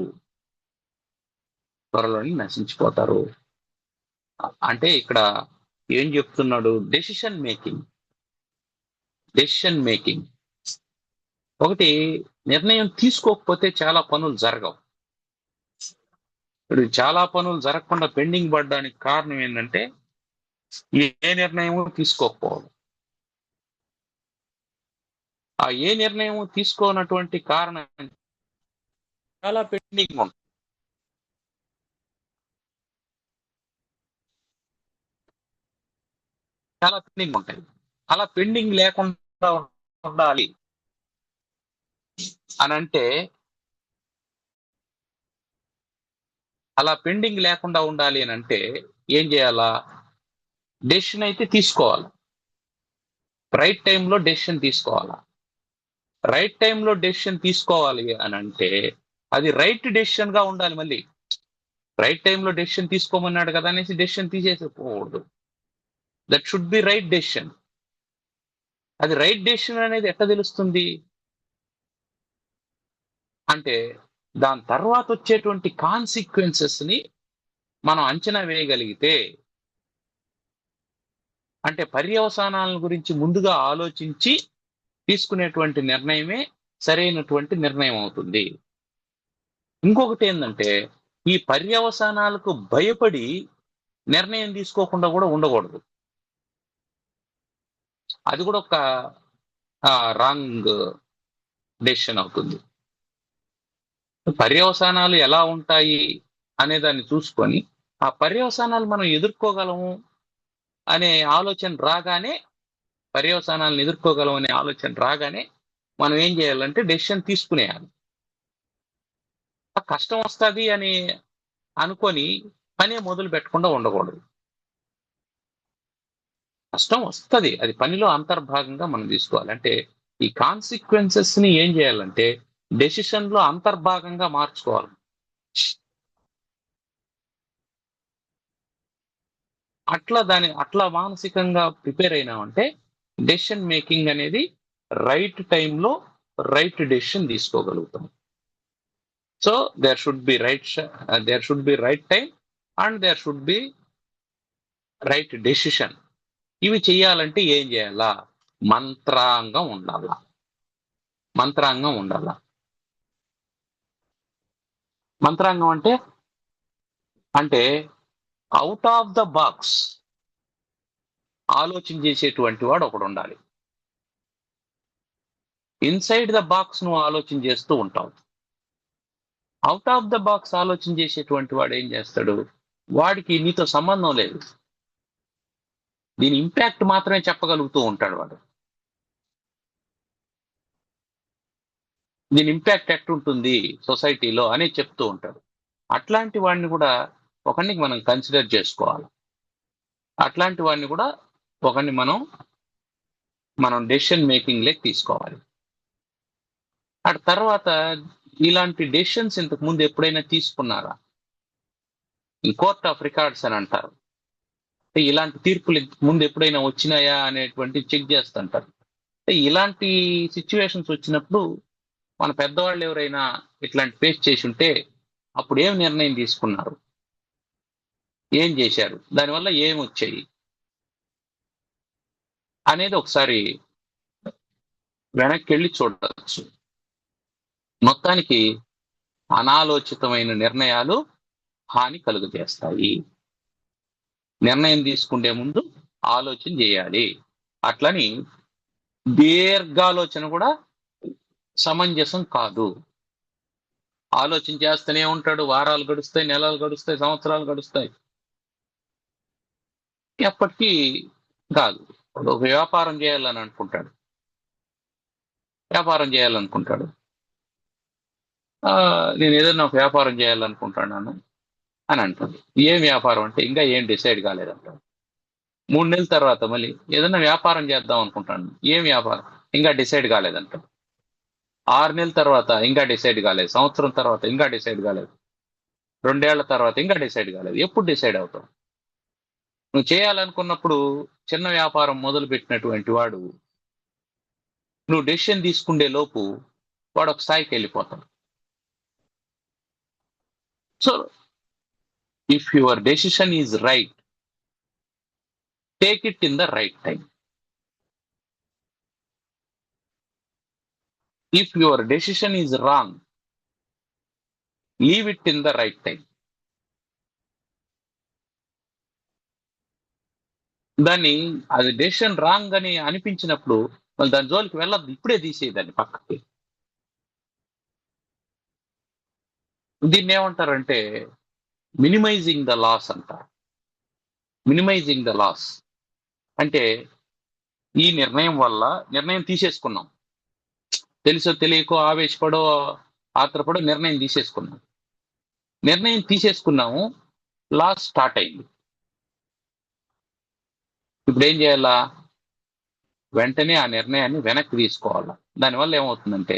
అంటే ఇక్కడ ఏం చెప్తున్నాడు? Decision making. ఒకటి, నిర్ణయం తీసుకోకపోతే చాలా పనులు జరగవు. ఇప్పుడు చాలా పనులు జరగకుండా పెండింగ్ పడడానికి కారణం ఏంటంటే ఏ నిర్ణయము తీసుకోకపోవడం. ఆ ఏ నిర్ణయం తీసుకోనటువంటి కారణం చాలా పెండింగ్ ఉంటాయి. చాలా పెండింగ్ ఉంటాయి. అలా పెండింగ్ లేకుండా ఉండాలి అని అంటే, అలా పెండింగ్ లేకుండా ఉండాలి అని అంటే ఏం చేయాలా? డెసిషన్ అయితే తీసుకోవాలి. రైట్ టైంలో డెసిషన్ తీసుకోవాలా. రైట్ టైంలో డెసిషన్ తీసుకోవాలి అని అంటే అది రైట్ డెసిషన్ గా ఉండాలి. మళ్ళీ రైట్ టైంలో డెసిషన్ తీసుకోమన్నాడు కదా అనేసి డెసిషన్ తీసేసుకోకూడదు. That should be right decision. అది రైట్ డెసిషన్ అనేది ఎట్లా తెలుస్తుంది అంటే, దాని తర్వాత వచ్చేటువంటి కాన్సిక్వెన్సెస్ ని మనం అంచనా వేయగలిగితే, అంటే పర్యవసానాల గురించి ముందుగా ఆలోచించి తీసుకునేటువంటి నిర్ణయమే సరైనటువంటి నిర్ణయం అవుతుంది. ఇంకొకటి ఏంటంటే, ఈ పర్యవసానాలకు భయపడి నిర్ణయం తీసుకోకుండా కూడా ఉండకూడదు. అది కూడా ఒక రాంగ్ డెసిషన్ అవుతుంది. పర్యవసానాలు ఎలా ఉంటాయి అనే దాన్ని చూసుకొని ఆ పర్యవసానాలు మనం ఎదుర్కోగలము అనే ఆలోచన రాగానే, పర్యవసానాలను ఎదుర్కోగలం అనే ఆలోచన రాగానే మనం ఏం చేయాలంటే డెసిషన్ తీసుకునేయాలి. కష్టం వస్తుంది అని అనుకొని పనే మొదలు పెట్టకుండా ఉండకూడదు. కష్టం వస్తుంది, అది పనిలో అంతర్భాగంగా మనం తీసుకోవాలి. అంటే ఈ కాన్సిక్వెన్సెస్ ని ఏం చేయాలంటే డెసిషన్ లో అంతర్భాగంగా మార్చుకోవాలి. అట్లా మానసికంగా ప్రిపేర్ అయినామంటే డెసిషన్ మేకింగ్ అనేది రైట్ టైంలో రైట్ డెసిషన్ తీసుకోగలుగుతాం. So there should be right time and there should be right decision. ఇవి చేయాలంటే ఏం చేయాలా? మంత్రాంగం ఉండాలా. మంత్రాంగం ఉండాలా. మంత్రాంగం అంటే అవుట్ ఆఫ్ ద బాక్స్ ఆలోచన చేసేటువంటి వాడు ఒకడు ఉండాలి. ఇన్సైడ్ ద బాక్స్ నువ్వు ఆలోచన చేస్తూ ఉంటావు. అవుట్ ఆఫ్ ద బాక్స్ ఆలోచన చేసేటువంటి వాడు ఏం చేస్తాడు? వాడికి నీతో సంబంధం లేదు, దీని ఇంపాక్ట్ మాత్రమే చెప్పగలుగుతూ ఉంటాడు వాడు. దీని ఇంపాక్ట్ ఎట్టుంటుంది సొసైటీలో అని చెప్తూ ఉంటాడు. అట్లాంటి వాడిని కూడా ఒకరికి మనం కన్సిడర్ చేసుకోవాలి. అట్లాంటి వాడిని కూడా ఒకరిని మనం డెసిషన్ మేకింగ్ లెక్క తీసుకోవాలి. అటు తర్వాత ఇలాంటి డెసిషన్స్ ఇంతకు ముందు ఎప్పుడైనా తీసుకున్నారా? ఈ కోర్ట్ ఆఫ్ రికార్డ్స్ అని అంటారు. ఇలాంటి తీర్పులు ఇంతకు ముందు ఎప్పుడైనా వచ్చినాయా అనేటువంటి చెక్ చేస్తుంటారు. ఇలాంటి సిచ్యువేషన్స్ వచ్చినప్పుడు మన పెద్దవాళ్ళు ఎవరైనా ఇట్లాంటి ఫేస్ చేసి ఉంటే అప్పుడు ఏం నిర్ణయం తీసుకున్నారు, ఏం చేశారు, దానివల్ల ఏం వచ్చాయి అనేది ఒకసారి వెనక్కి వెళ్ళి చూడవచ్చు. మొత్తానికి అనాలోచితమైన నిర్ణయాలు హాని కలుగజేస్తాయి. నిర్ణయం తీసుకునే ముందు ఆలోచన చేయాలి. అట్లని దీర్ఘాలోచన కూడా సమంజసం కాదు. ఆలోచన చేస్తూనే ఉంటాడు, వారాలు గడుస్తాయి, నెలలు గడుస్తాయి, సంవత్సరాలు గడుస్తాయి, ఎప్పటికీ కాదు. ఒక వ్యాపారం చేయాలనుకుంటాడు, నేను ఏదైనా ఒక వ్యాపారం చేయాలనుకుంటున్నాను అని అంటాడు. ఏం వ్యాపారం అంటే ఇంకా ఏం డిసైడ్ కాలేదంటాడు. 3 నెలల తర్వాత మళ్ళీ ఏదైనా వ్యాపారం చేద్దాం అనుకుంటాను, ఏం వ్యాపారం ఇంకా డిసైడ్ కాలేదంటాడు. 6 నెలల తర్వాత ఇంకా డిసైడ్ కాలేదు, సంవత్సరం తర్వాత ఇంకా డిసైడ్ కాలేదు, 2 ఏళ్ల తర్వాత ఇంకా డిసైడ్ కాలేదు. ఎప్పుడు డిసైడ్ అవుతావు? నువ్వు చేయాలనుకున్నప్పుడు చిన్న వ్యాపారం మొదలు పెట్టినటువంటి వాడు నువ్వు డెసిషన్ తీసుకునే లోపు వాడు ఒక స్థాయికి వెళ్ళిపోతాడు. So if your decision is right, take it in the right time. If your decision is wrong, leave it in the right time. దాన్ని అది డెసిషన్ రాంగ్ అని అనిపించినప్పుడు మళ్ళీ దాని జోలికి వెళ్ళద్దు, ఇప్పుడే తీసేయదాన్ని పక్కకి. దీన్ని ఏమంటారంటే మినిమైజింగ్ ద లాస్ అంటారు. మినిమైజింగ్ ద లాస్ అంటే ఈ నిర్ణయం వల్ల నిర్ణయం తీసేసుకున్నాం, తెలుసో తెలియకో ఆవేశపడో ఆత్రపడో నిర్ణయం తీసేసుకున్నాం. నిర్ణయం తీసేసుకున్నాము, లాస్ స్టార్ట్ అయింది. ఇప్పుడు ఏం చేయాలా? వెంటనే ఆ నిర్ణయాన్ని వెనక్కి తీసుకోవాలా. దానివల్ల ఏమవుతుందంటే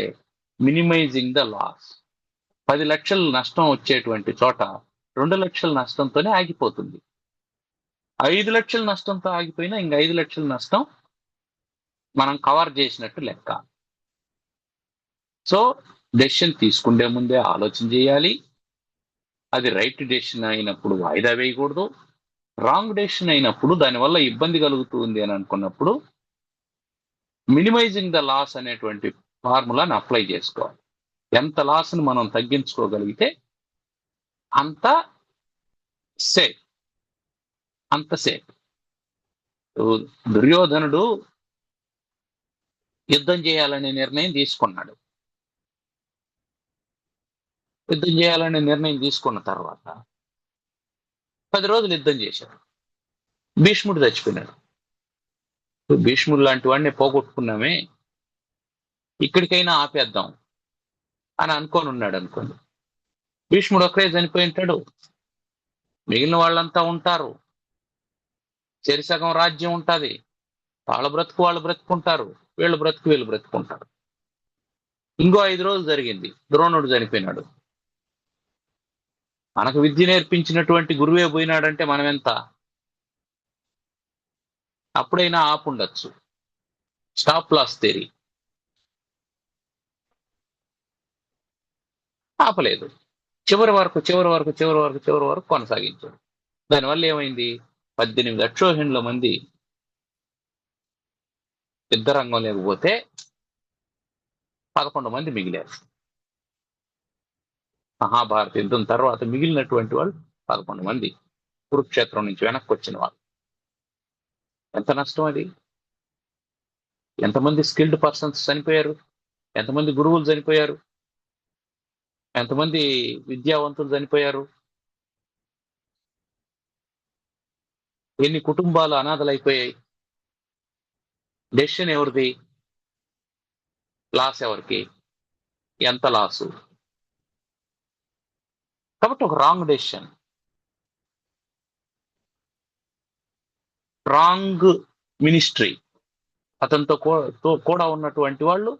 మినిమైజింగ్ ద లాస్. 10 లక్షల నష్టం వచ్చేటువంటి చోట 2 లక్షల నష్టంతోనే ఆగిపోతుంది. 5 లక్షల నష్టంతో ఆగిపోయినా ఇంక 5 లక్షల నష్టం మనం కవర్ చేసినట్టు లెక్క. సో డెసిషన్ తీసుకునే ముందే ఆలోచన చేయాలి. అది రైట్ డెసిషన్ అయినప్పుడు వాయిదా వేయకూడదు. రాంగ్ డెసిషన్ అయినప్పుడు దానివల్ల ఇబ్బంది కలుగుతుంది అని అనుకున్నప్పుడు మినిమైజింగ్ ద లాస్ అనేటువంటి ఫార్ములాని అప్లై చేసుకోవాలి. ఎంత లాస్ని మనం తగ్గించుకోగలిగితే అంత సేఫ్, అంత సేఫ్. దుర్యోధనుడు యుద్ధం చేయాలనే నిర్ణయం తీసుకున్నాడు. యుద్ధం చేయాలనే నిర్ణయం తీసుకున్న తర్వాత 10 రోజులు యుద్ధం చేశాడు. భీష్ముడు చచ్చిపోయినాడు. భీష్ముడు లాంటి వాడిని పోగొట్టుకున్నామే, ఇక్కడికైనా ఆపేద్దాం అని అనుకొని ఉన్నాడు అనుకోండి. భీష్ముడు ఒక్కడే చనిపోయి ఉంటాడు, మిగిలిన వాళ్ళంతా ఉంటారు, చెరిసగం రాజ్యం ఉంటుంది, వాళ్ళ బ్రతుకు వాళ్ళు బ్రతుకుంటారు, వీళ్ళు బ్రతుకు వీళ్ళు బ్రతుకుంటారు. ఇంకో 5 రోజులు జరిగింది, ద్రోణుడు చనిపోయినాడు. మనకు విద్య నేర్పించినటువంటి గురువే పోయినాడంటే మనం ఎంత? అప్పుడైనా ఆపుండొచ్చు. Stop loss theory. ఆపలేదు, చివరి వరకు కొనసాగించాడు. దానివల్ల ఏమైంది? 18 అక్షోహిణుల మంది యుద్ధరంగం లేకపోతే 11 మంది మిగిలారు. మహాభారత యుద్ధం తర్వాత మిగిలినటువంటి వాళ్ళు 11 మంది కురుక్షేత్రం నుంచి వెనక్కి వచ్చిన వాళ్ళు. ఎంత నష్టం అది! ఎంతమంది స్కిల్డ్ పర్సన్స్ చనిపోయారు, ఎంతమంది గురువులు చనిపోయారు, ఎంతమంది విద్యావంతులు చనిపోయారు, ఎన్ని కుటుంబాలు అనాథలైపోయాయి. డెసిషన్ ఎవరిది? లాస్ ఎవరికి? ఎంత లాసు? కాబట్టి ఒక రాంగ్ డెసిషన్, రాంగ్ మినిస్ట్రీ, అతనితో కూడా ఉన్నటువంటి వాళ్ళు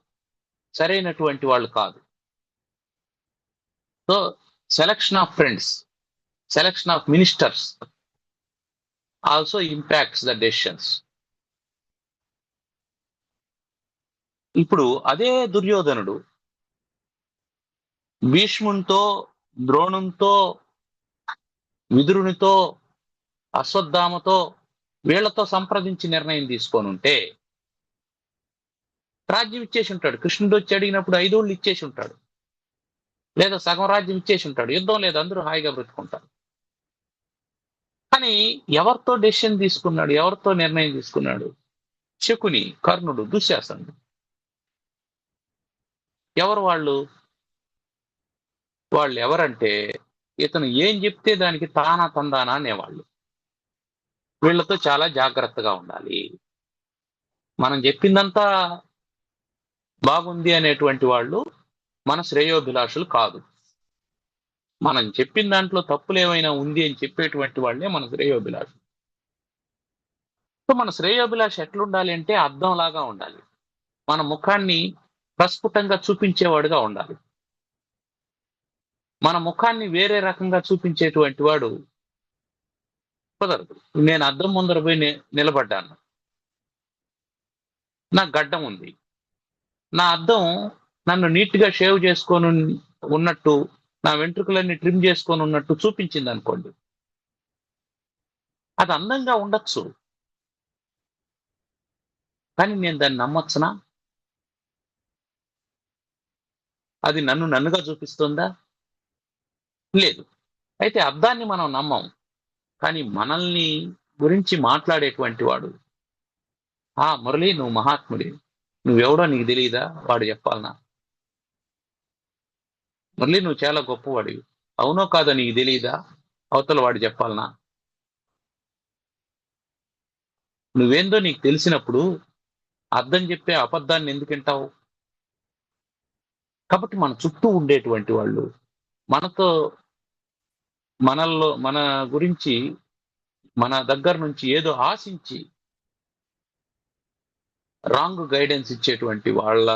సరైనటువంటి వాళ్ళు కాదు. So selection of friends, selection of ministers also impacts the decisions. ఇప్పుడు అదే దుర్యోధనుడు భీష్మునితో, ద్రోణునితో, విదురునితో, అశ్వత్థామతో వీళ్లతో సంప్రదించి నిర్ణయం తీసుకొని ఉంటే రాజ్యం ఇచ్చేసి ఉంటాడు. కృష్ణుడు వచ్చి అడిగినప్పుడు 5 ఏళ్ళు ఇచ్చేసి ఉంటాడు, లేదా సగం రాజ్యం ఇచ్చేసి ఉంటాడు. యుద్ధం లేదు, అందరూ హాయిగా బ్రతుకుంటారు. కానీ ఎవరితో డెసిషన్ తీసుకున్నాడు, ఎవరితో నిర్ణయం తీసుకున్నాడు? శకుని, కర్ణుడు, దుశ్శాసనుడు. ఎవరు వాళ్ళు? వాళ్ళు ఎవరంటే ఇతను ఏం చెప్తే దానికి తానా తందానా అనేవాళ్ళు. వీళ్ళతో చాలా జాగ్రత్తగా ఉండాలి. మనం చెప్పిందంతా బాగుంది అనేటువంటి వాళ్ళు మన శ్రేయోభిలాషులు కాదు. మనం చెప్పిన దాంట్లో తప్పులు ఏమైనా ఉంది అని చెప్పేటువంటి వాళ్ళే మన శ్రేయోభిలాషులు. సో మన శ్రేయోభిలాష ఎట్లుండాలి అంటే అద్దంలాగా ఉండాలి. మన ముఖాన్ని ప్రస్ఫుటంగా చూపించేవాడుగా ఉండాలి. మన ముఖాన్ని వేరే రకంగా చూపించేటువంటి వాడు కుదరదు. నేను అద్దం ముందర పోయి నిలబడ్డాను, నాకు గడ్డం ఉంది, నా అద్దం నన్ను నీట్గా షేవ్ చేసుకొని ఉన్నట్టు, నా వెంట్రుకలన్నీ ట్రిమ్ చేసుకొని ఉన్నట్టు చూపించింది అనుకోండి, అది అందంగా ఉండొచ్చు, కానీ నేను దాన్ని నమ్మొచ్చునా? అది నన్నుగా చూపిస్తుందా? లేదు. అయితే అర్థాన్ని మనం నమ్మం. కానీ మనల్ని గురించి మాట్లాడేటువంటి వాడు, మురళి నువ్వు మహాత్ముడి, నువ్వెవడో నీకు తెలియదా, వాడు చెప్పాలనా? మురళి నువ్వు చాలా గొప్పవాడివి, అవునో కాదో నీకు తెలియదా, అవతల వాడు చెప్పాలనా? నువ్వేందో నీకు తెలిసినప్పుడు అర్థం చెప్పే అబద్ధాన్ని ఎందుకు వింటావు? కాబట్టి మన చుట్టూ ఉండేటువంటి వాళ్ళు మనతో, మన గురించి, మన దగ్గర నుంచి ఏదో ఆశించి రాంగ్ గైడెన్స్ ఇచ్చేటువంటి వాళ్ళ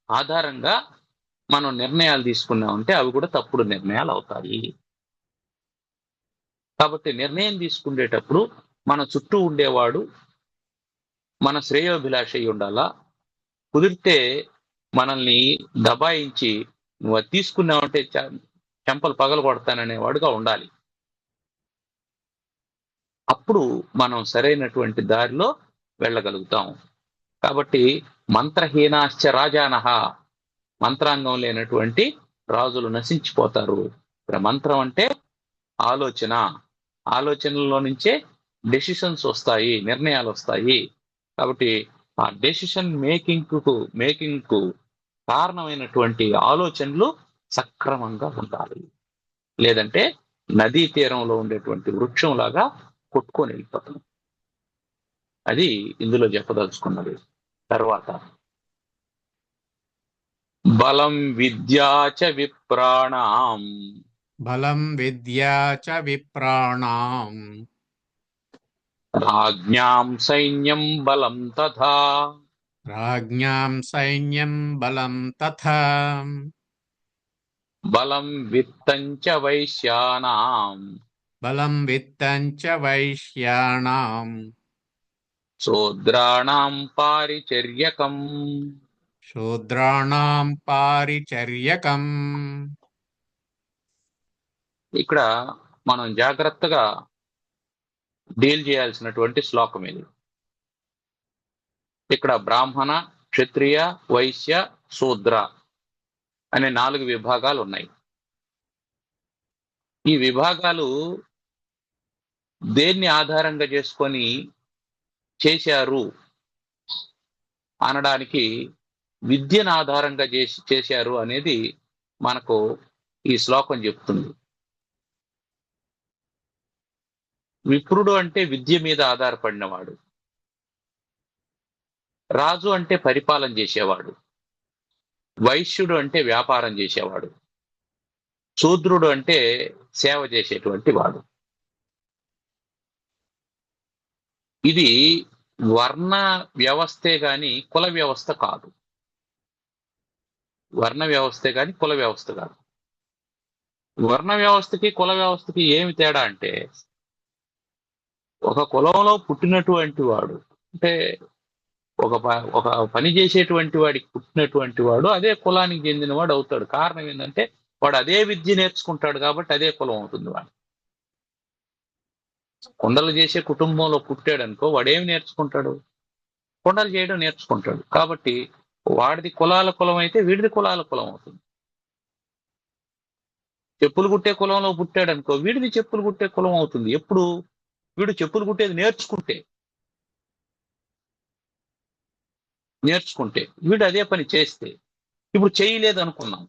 ఆధారంగా మనం నిర్ణయాలు తీసుకున్నామంటే అవి కూడా తప్పుడు నిర్ణయాలు అవుతాయి. కాబట్టి నిర్ణయం తీసుకునేటప్పుడు మన చుట్టూ ఉండేవాడు మన శ్రేయోభిలాష అయి ఉండాలా. కుదిరితే మనల్ని దబాయించి నువ్వు అది తీసుకున్నావంటే చెంపలు పగలు కొడతాననేవాడుగా ఉండాలి. అప్పుడు మనం సరైనటువంటి దారిలో వెళ్ళగలుగుతాం. కాబట్టి మంత్రహీనాశ్చ రాజానహ, మంత్రాంగం లేనటువంటి రాజులు నశించిపోతారు. ఇక్కడ మంత్రం అంటే ఆలోచన, ఆలోచనలో నుంచే డెసిషన్స్ వస్తాయి, నిర్ణయాలు వస్తాయి. కాబట్టి ఆ డెసిషన్ మేకింగ్ కు కారణమైనటువంటి ఆలోచనలు సక్రమంగా ఉండాలి. లేదంటే నదీ తీరంలో ఉండేటువంటి వృక్షం లాగా కొట్టుకొని వెళ్ళిపోతాం. అది ఇందులో చెప్పదలుచుకున్నది. తర్వాత బలం విద్యాచ విప్రాణాం, బలం విద్యా చ విప్రాణాం, రాజ్ఞాం సైన్యం బలం తథా, రాజ్ఞాం సైన్యం బలం తథా, బలం విత్తం చ వైశ్యానాం, బలం విత్తం చ వైశ్యానాం, శూద్రాణాం పారిచర్యకం. శూద్రాణాం పారిచర్యకం. ఇక్కడ మనం జాగ్రత్తగా డీల్ చేయాల్సినటువంటి శ్లోకం ఇది. ఇక్కడ బ్రాహ్మణ, క్షత్రియ, వైశ్య, శూద్ర అనే 4 విభాగాలు ఉన్నాయి. ఈ విభాగాలు దేన్ని ఆధారంగా చేసుకొని చేశారు అనడానికి విద్యను ఆధారంగా చేశారు అనేది మనకు ఈ శ్లోకం చెప్తుంది. విప్రుడు అంటే విద్య మీద ఆధారపడినవాడు, రాజు అంటే పరిపాలన చేసేవాడు, వైశ్యుడు అంటే వ్యాపారం చేసేవాడు, శూద్రుడు అంటే సేవ చేసేటువంటి వాడు. ఇది వర్ణ వ్యవస్థే గాని కుల వ్యవస్థ కాదు. వర్ణ వ్యవస్థే గాని కుల వ్యవస్థ కాదు. వర్ణ వ్యవస్థకి కుల వ్యవస్థకి ఏమి తేడా అంటే, ఒక కులంలో పుట్టినటువంటి వాడు అంటే ఒక పని చేసేటువంటి వాడికి పుట్టినటువంటి వాడు అదే కులానికి చెందిన వాడు అవుతాడు. కారణం ఏంటంటే వాడు అదే విద్య నేర్చుకుంటాడు కాబట్టి అదే కులం అవుతుంది వాడు. కుండలు చేసే కుటుంబంలో పుట్టాడు అనుకో, వాడేమి నేర్చుకుంటాడు? కుండలు చేయడం నేర్చుకుంటాడు. కాబట్టి వాడిది కులాల కులం అయితే వీడిది కులాల కులం అవుతుంది. చెప్పులు కుట్టే కులంలో పుట్టాడు అనుకో, వీడిది చెప్పులు కుట్టే కులం అవుతుంది. ఎప్పుడు? వీడు చెప్పులు కుట్టేది నేర్చుకుంటే వీడు అదే పని చేస్తే. ఇప్పుడు చేయలేదు అనుకున్నాం.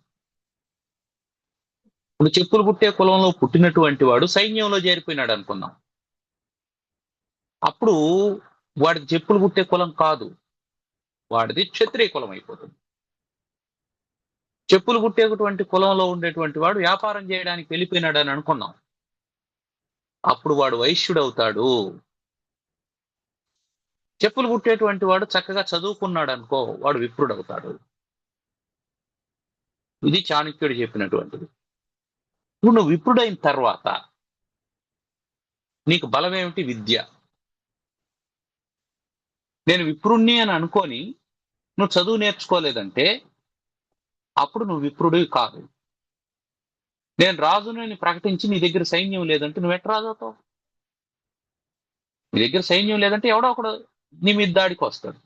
ఇప్పుడు చెప్పులు కుట్టే కులంలో పుట్టినటువంటి వాడు సైన్యంలో చేరిపోయినాడు అనుకున్నాం. అప్పుడు వాడిది చెప్పులు కుట్టే కులం కాదు, వాడిది క్షత్రియ కులం అయిపోతుంది. చెప్పులు కుట్టేటువంటి కులంలో ఉండేటువంటి వాడు వ్యాపారం చేయడానికి వెళ్ళిపోయినాడు అని అనుకున్నాం. అప్పుడు వాడు వైశ్యుడు అవుతాడు. చెప్పులు కుట్టేటువంటి వాడు చక్కగా చదువుకున్నాడు అనుకో, వాడు విప్రుడు అవుతాడు. ఇది చాణక్యుడు చెప్పినటువంటిది. ఇప్పుడు నువ్వు విప్రుడైన తర్వాత నీకు బలం ఏమిటి? విద్య. నేను విప్రుణ్ణి అని అనుకొని నువ్వు చదువు నేర్చుకోలేదంటే అప్పుడు నువ్వు విప్రుడివి కాదు. నేను రాజుని ప్రకటించి నీ దగ్గర సైన్యం లేదంటే నువ్వు ఎట్లా రాజు అవుతావు? నీ దగ్గర సైన్యం లేదంటే ఎవడో ఒకడు నీ మీద దాడికి వస్తాడు,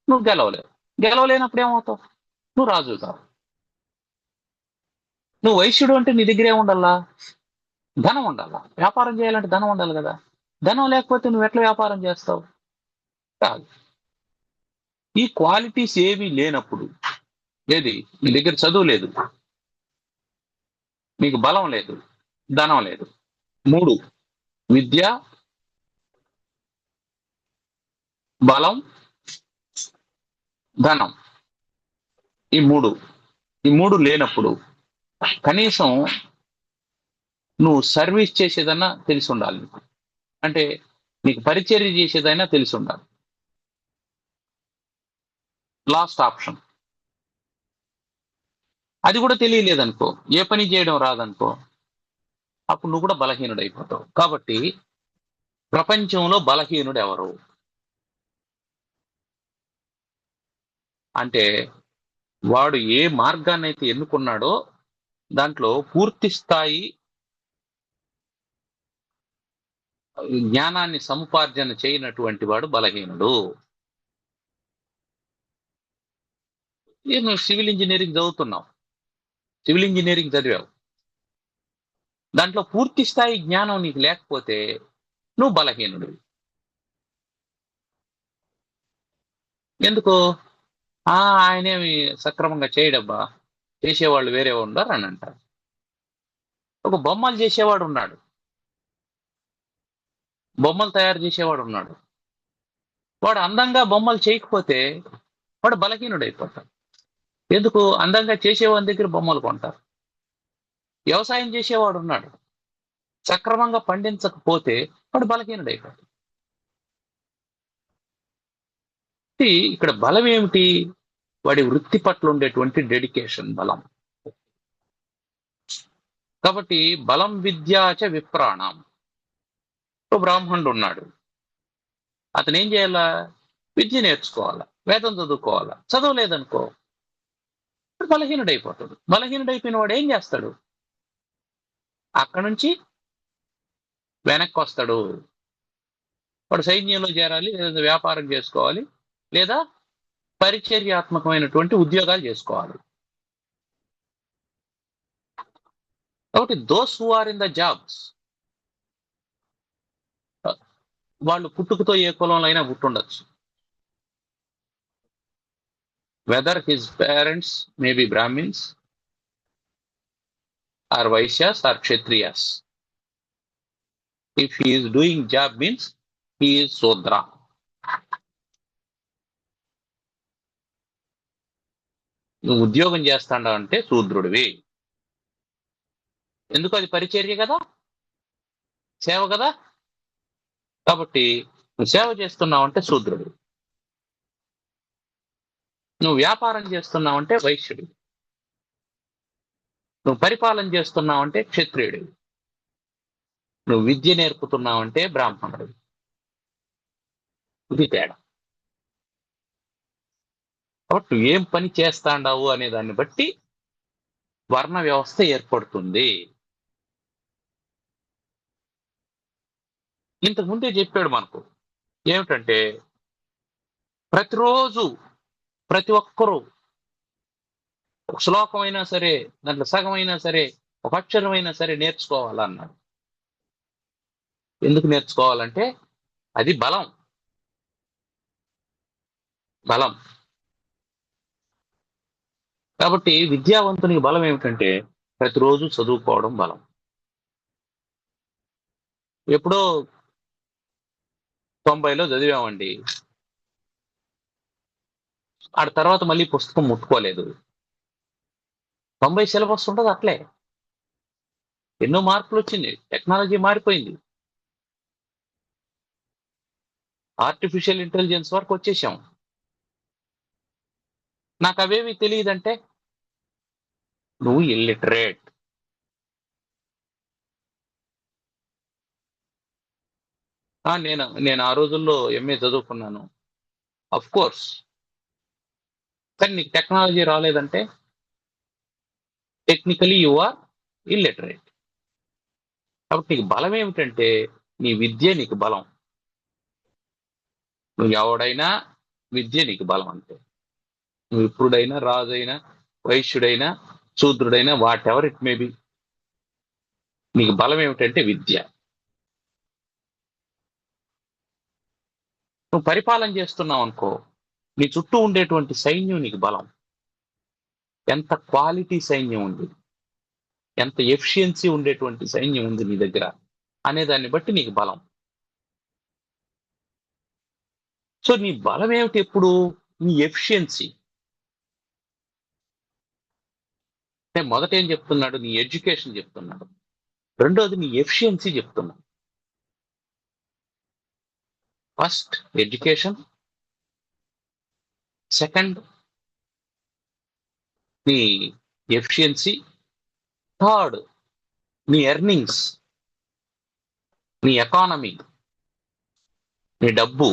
నువ్వు గెలవలేవు. గెలవలేనప్పుడు ఏమవుతావు? నువ్వు రాజు కావు. నువ్వు వైశ్యుడు అంటే నీ దగ్గర ఏముండాలా? ధనం ఉండాలా. వ్యాపారం చేయాలంటే ధనం ఉండాలి కదా. ధనం లేకపోతే నువ్వు ఎట్లా వ్యాపారం చేస్తావు? కాదు. ఈ క్వాలిటీస్ ఏమీ లేనప్పుడు, ఏది నీ దగ్గర చదువు లేదు, నీకు బలం లేదు, ధనం లేదు. 3 విద్య, బలం, ధనం. ఈ మూడు లేనప్పుడు కనీసం నువ్వు సర్వీస్ చేసేదన్నా తెలిసి ఉండాలి నీకు. అంటే నీకు పరిచర్య చేసేదైనా తెలిసి ఉండాలి. Last option. అది కూడా తెలియలేదనుకో, ఏ పని చేయడం రాదనుకో, అప్పుడు నువ్వు కూడా బలహీనుడు అయిపోతావు. కాబట్టి ప్రపంచంలో బలహీనుడు ఎవరు అంటే, వాడు ఏ మార్గాన్ని అయితే ఎన్నుకున్నాడో దాంట్లో పూర్తి స్థాయి జ్ఞానాన్ని సముపార్జన చేయనటువంటి వాడు బలహీనుడు. నువ్వు సివిల్ ఇంజనీరింగ్ చదువుతున్నావు, సివిల్ ఇంజనీరింగ్ చదివావు, దాంట్లో పూర్తి స్థాయి జ్ఞానం నీకు లేకపోతే నువ్వు బలహీనుడు. ఎందుకు? ఆయనేమి సక్రమంగా చేయడబ్బా, చేసేవాళ్ళు వేరే ఉండరు అని అంటారు. ఒక బొమ్మలు చేసేవాడు ఉన్నాడు, బొమ్మలు తయారు చేసేవాడు ఉన్నాడు, వాడు అందంగా బొమ్మలు చేయకపోతే వాడు బలహీనుడు అయిపోతాడు. ఎందుకు? అందంగా చేసేవాడి దగ్గర బొమ్మలు కొంటారు. వ్యవసాయం చేసేవాడు ఉన్నాడు, సక్రమంగా పండించకపోతే వాడు బలహీనుడు అయిపోతాడు. ఇక్కడ బలం ఏమిటి? వాడి వృత్తి పట్ల ఉండేటువంటి డెడికేషన్ బలం. కాబట్టి బలం విద్యాచ విప్రాణం. బ్రాహ్మణుడు ఉన్నాడు, అతను ఏం చేయాలా? విద్య నేర్చుకోవాలా, వేదం చదువుకోవాలా. చదవలేదనుకో బలహీనుడైపోతాడు. బలహీనుడైపోయిన వాడు ఏం చేస్తాడు? అక్కడి నుంచి వెనక్కి వస్తాడు. వాడు సైన్యంలో చేరాలి, లేదా వ్యాపారం చేసుకోవాలి, లేదా పరిచర్యాత్మకమైనటువంటి ఉద్యోగాలు చేసుకోవాలి. కాబట్టి those who are in the jobs, వాళ్ళు పుట్టుకతో ఏ కులంలో అయినా పుట్టుండొచ్చు. Whether his parents may be Brahmins or Vaishyas or Kshatriyas. If he is doing job means he is Shudra. నువ్వు ఉద్యోగం చేస్తాండా అంటే శూద్రుడివి. ఎందుకు? అది పరిచర్య కదా, సేవ కదా. కాబట్టి నువ్వు సేవ చేస్తున్నావంటే శూద్రుడు, నువ్వు వ్యాపారం చేస్తున్నావంటే వైశ్యుడు, నువ్వు పరిపాలన చేస్తున్నావంటే క్షత్రియుడు, నువ్వు విద్య నేర్పుతున్నావంటే బ్రాహ్మణుడు. ఇది తేడా. కాబట్టి నువ్వు ఏం పని చేస్తాండావు అనే దాన్ని బట్టి వర్ణ వ్యవస్థ ఏర్పడుతుంది. ఇంతకు ముందే చెప్పాడు మనకు, ఏమిటంటే ప్రతిరోజు ప్రతి ఒక్కరూ ఒక శ్లోకం అయినా సరే, దాంట్లో సగం అయినా సరే, ఒక అక్షరం అయినా సరే నేర్చుకోవాలన్నాడు. ఎందుకు నేర్చుకోవాలంటే అది బలం. బలం. కాబట్టి విద్యావంతునికి బలం ఏమిటంటే ప్రతిరోజు చదువుకోవడం బలం. ఎప్పుడో 90లో చదివామండి, ఆ తర్వాత మళ్ళీ పుస్తకం ముట్టుకోలేదు. 90 సిలబస్ ఉంటుంది అట్లే. ఎన్నో మార్పులు వచ్చింది, టెక్నాలజీ మారిపోయింది, ఆర్టిఫిషియల్ ఇంటెలిజెన్స్ వరకు వచ్చేసాం. నాకు అవేవి తెలియదంటే నువ్వు ఇల్లిటరేట్. నేను ఆ రోజుల్లో ఎంఏ చదువుకున్నాను, అఫ్ కోర్స్. కానీ నీకు టెక్నాలజీ రాలేదంటే టెక్నికలీ యు ఆర్ ఇల్లిటరేట్. కాబట్టి నీకు బలం ఏమిటంటే నీ విద్య నీకు బలం. నువ్వు ఎవడైనా విద్య నీకు బలం. అంటే నువ్వు ఇప్పుడైనా, రాజైనా, వైశ్యుడైనా, శూద్రుడైనా whatever it may be, నీకు బలం ఏమిటంటే విద్య. నువ్వు పరిపాలన చేస్తున్నావు అనుకో, నీ చుట్టూ ఉండేటువంటి సైన్యం నీకు బలం. ఎంత క్వాలిటీ సైన్యం ఉంది, ఎంత ఎఫిషియన్సీ ఉండేటువంటి సైన్యం ఉంది నీ దగ్గర అనే దాన్ని బట్టి నీకు బలం. సో నీ బలం ఏమిటి? ఎప్పుడు నీ ఎఫిషియన్సీ. అంటే మొదట ఏం చెప్తున్నాడు? నీ ఎడ్యుకేషన్ చెప్తున్నాడు. రెండోది నీ ఎఫిషియన్సీ చెప్తున్నాడు. ఫస్ట్ ఎడ్యుకేషన్, సెకండ్ నీ ఎఫిషియన్సీ, థర్డ్ నీ ఎర్నింగ్స్, నీ ఎకానమీ, నీ డబ్బు,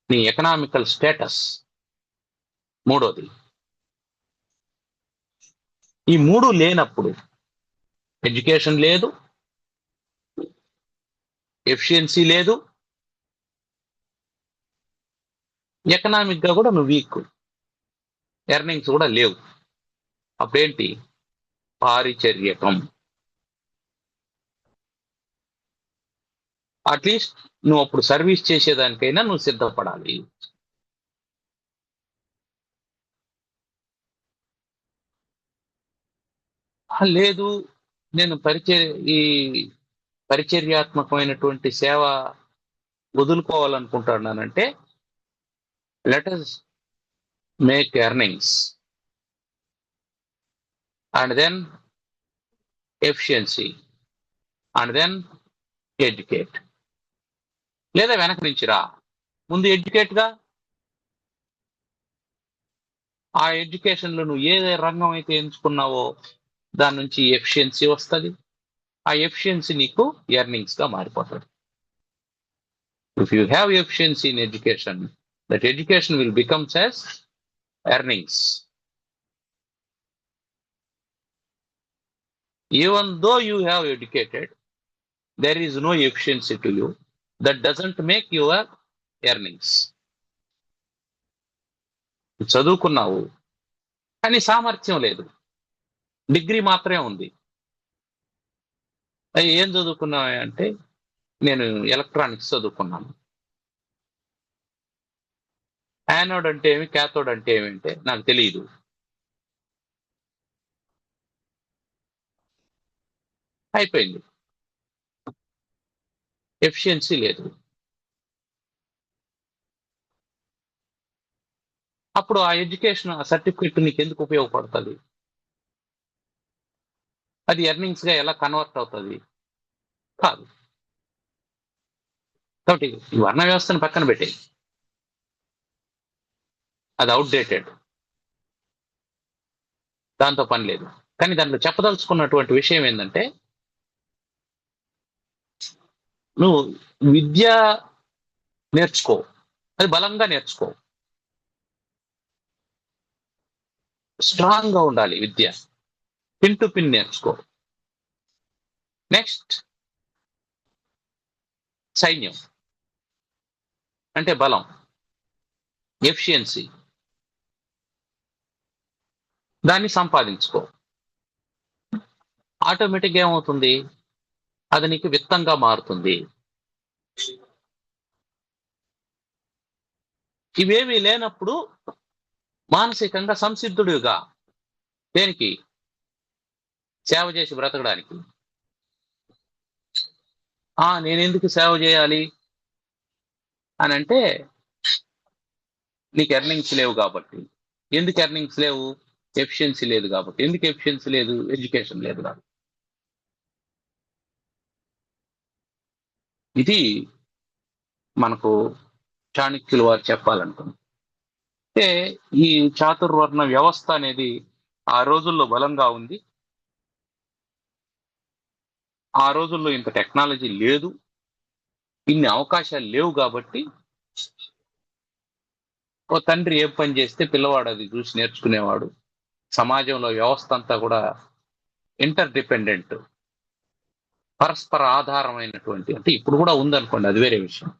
నీ ఎకనామికల్ స్టేటస్ మూడోది. ఈ మూడు లేనప్పుడు, ఎడ్యుకేషన్ లేదు, ఎఫిషియన్సీ లేదు, ఎకనామిక్ గా కూడా నువ్వు వీక్, ఎర్నింగ్స్ కూడా లేవు. అప్పుడేంటి? పారిచర్యకం. అట్లీస్ట్ నువ్వు అప్పుడు సర్వీస్ చేసేదానికైనా నువ్వు సిద్ధపడాలి. లేదు, నేను ఈ పరిచర్యాత్మకమైనటువంటి సేవ వదులుకోవాలనుకుంటున్నానంటే, let us make earnings and then efficiency and then educate. లేదా వెనక నుంచి రా, ముందు ఎడ్యుకేట్ గా. ఆ ఎడ్యుకేషన్ లో నువ్వు ఏ రంగం అయితే ఎంచుకున్నావో దాని నుంచి ఎఫిషియన్సీ వస్తుంది. ఆ ఎఫిషియన్సీ నీకు ఎర్నింగ్స్ గా మారిపోతుంది. If you have efficiency in education, that education will becomes as earnings. Even though you have educated, there is no efficiency to you. That doesn't make your earnings. చదువుకున్నావు కానీ సామర్థ్యం లేదు, degree మాత్రమే ఉంది. ఏం చదువుకున్నావు అంటే, నేను ఎలక్ట్రానిక్స్ చదువుకున్నాను. యానోడ్ అంటే ఏమి, క్యాథోడ్ అంటే ఏమిటంటే నాకు తెలియదు. అయిపోయింది, ఎఫిషియన్సీ లేదు. అప్పుడు ఆ ఎడ్యుకేషన్, ఆ సర్టిఫికెట్ నీకు ఎందుకు ఉపయోగపడుతుంది? అది ఎర్నింగ్స్ గా ఎలా కన్వర్ట్ అవుతుంది? కాదు. కాబట్టి ఈ వర్ణ వ్యవస్థను పక్కన పెట్టే, అది అవుట్డేటెడ్, దాంతో పని లేదు. కానీ దాంట్లో చెప్పదలుచుకున్నటువంటి విషయం ఏంటంటే, నువ్వు విద్య నేర్చుకో, అది బలంగా నేర్చుకో, స్ట్రాంగ్ గా ఉండాలి విద్య, పిన్ టు పిన్ నేర్చుకో. నెక్స్ట్ సైన్యం అంటే బలం, ఎఫిషియన్సీ, దాన్ని సంపాదించుకో. ఆటోమేటిక్గా ఏమవుతుంది? అది నీకు విత్తంగా మారుతుంది. ఇవేమీ లేనప్పుడు మానసికంగా సంసిద్ధుడిగా, దేనికి? సేవ చేసి బ్రతకడానికి. నేను ఎందుకు సేవ చేయాలి అని అంటే, నీకు ఎర్నింగ్స్ లేవు కాబట్టి. ఎందుకు ఎర్నింగ్స్ లేవు? ఎఫిషియన్సీ లేదు కాబట్టి. ఎందుకు ఎఫిషియన్సీ లేదు? ఎడ్యుకేషన్ లేదు కాబట్టి. ఇది మనకు చాణక్యులు వారు చెప్పాలనుకున్నారు. అంటే ఈ చాతుర్వర్ణ వ్యవస్థ అనేది ఆ రోజుల్లో బలంగా ఉంది. ఆ రోజుల్లో ఇంత టెక్నాలజీ లేదు, ఇన్ని అవకాశాలు లేవు కాబట్టి ఓ తండ్రి ఏ పని చేస్తే పిల్లవాడు అది చూసి నేర్చుకునేవాడు. సమాజంలో వ్యవస్థ అంతా కూడా ఇంటర్ డిపెండెంట్, పరస్పర ఆధారమైనటువంటి, అంటే ఇప్పుడు కూడా ఉందనుకోండి, అది వేరే విషయం.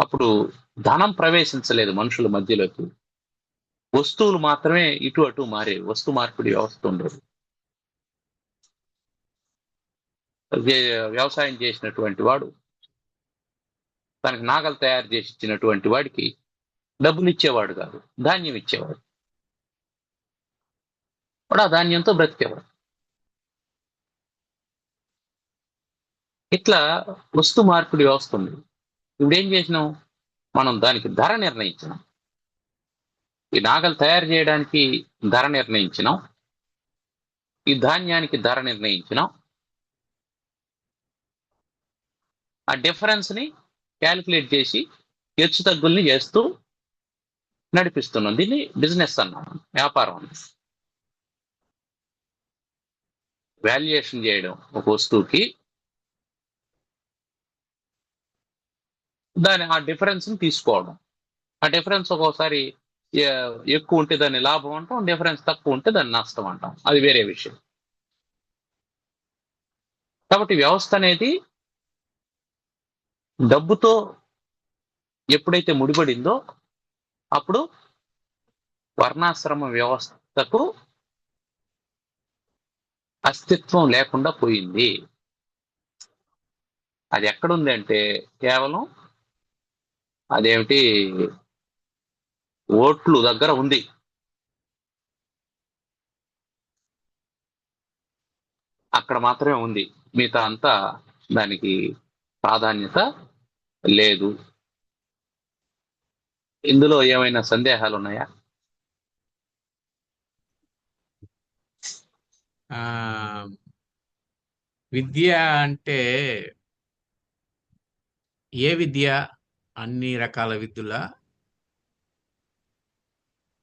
అప్పుడు ధనం ప్రవేశించలేదు మనుషుల మధ్యలోకి. వస్తువులు మాత్రమే ఇటు అటు మారేవి. వస్తు మార్పిడి వ్యవస్థ ఉండదు. వ్యవసాయం చేసినటువంటి వాడు తనకి నాగలు తయారు చేసి ఇచ్చినటువంటి వాడికి డబ్బులు ఇచ్చేవాడు కాదు, ధాన్యం ఇచ్చేవాడు. వాడు ఆ ధాన్యంతో బ్రతికేవాడు. ఇట్లా వస్తు మార్పిడి వ్యవస్థ ఉంది. ఇప్పుడు ఏం చేసినాం, మనం దానికి ధర నిర్ణయించినాం. ఈ నాగలు తయారు చేయడానికి ధర నిర్ణయించినాం, ఈ ధాన్యానికి ధర నిర్ణయించినాం. ఆ డిఫరెన్స్ ని క్యాలిక్యులేట్ చేసి హెచ్చు తగ్గుల్ని చేస్తూ నడిపిస్తున్నాం. దీన్ని బిజినెస్ అన్నాం, వ్యాపారం అన్నాం. వాల్యుయేషన్ చేయడం ఒక వస్తువుకి, దాని ఆ డిఫరెన్స్ ని తీసుకోవడం. ఆ డిఫరెన్స్ ఒక్కోసారి ఎక్కువ ఉంటే దాన్ని లాభం అంటాం, డిఫరెన్స్ తక్కువ ఉంటే దాన్ని నష్టం అంటాం. అది వేరే విషయం. కాబట్టి వ్యవస్థ అనేది డబ్బుతో ఎప్పుడైతే ముడిపడిందో అప్పుడు వర్ణాశ్రమ వ్యవస్థకు అస్తిత్వం లేకుండా పోయింది. అది ఎక్కడుంది అంటే కేవలం అదేమిటి ఓట్లు దగ్గర ఉంది. అక్కడ మాత్రమే ఉంది, మిగతా అంతా దానికి ప్రాధాన్యత లేదు. ఇందులో ఏమైనా సందేహాలు ఉన్నాయా? విద్య అంటే ఏ విద్య? అన్ని రకాల విద్యల?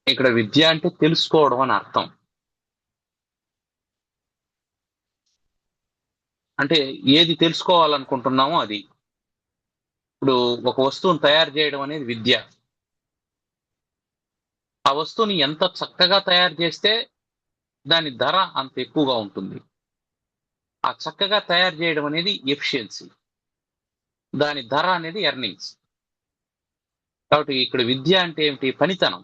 ఇక్కడ విద్య అంటే తెలుసుకోవడం అని అర్థం. అంటే ఏది తెలుసుకోవాలనుకుంటున్నామో అది. ఇప్పుడు ఒక వస్తువును తయారు చేయడం అనేది విద్య. ఆ వస్తువుని ఎంత చక్కగా తయారు చేస్తే దాని ధర అంత ఎక్కువగా ఉంటుంది. ఆ చక్కగా తయారు చేయడం అనేది ఎఫిషియన్సీ, దాని ధర అనేది ఎర్నింగ్స్. కాబట్టి ఇక్కడ విద్య అంటే ఏమిటి? పనితనం.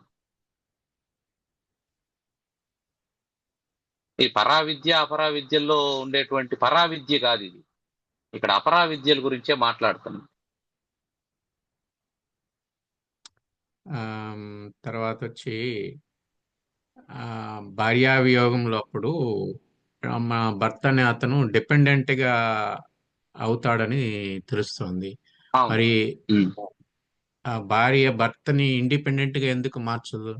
ఈ పరావిద్య అపరావిద్యల్లో ఉండేటువంటి పరావిద్య కాదు ఇది. ఇక్కడ అపరావిద్యల గురించే మాట్లాడుతున్నాం. తర్వాత వచ్చి భార్యా వియోగంలో అప్పుడు మా భర్తని అతను డిపెండెంట్ గా అవుతాడని తెలుస్తోంది. అవును. మరి ఆ భార్య భర్తని ఇండిపెండెంట్ గా ఎందుకు మార్చదు?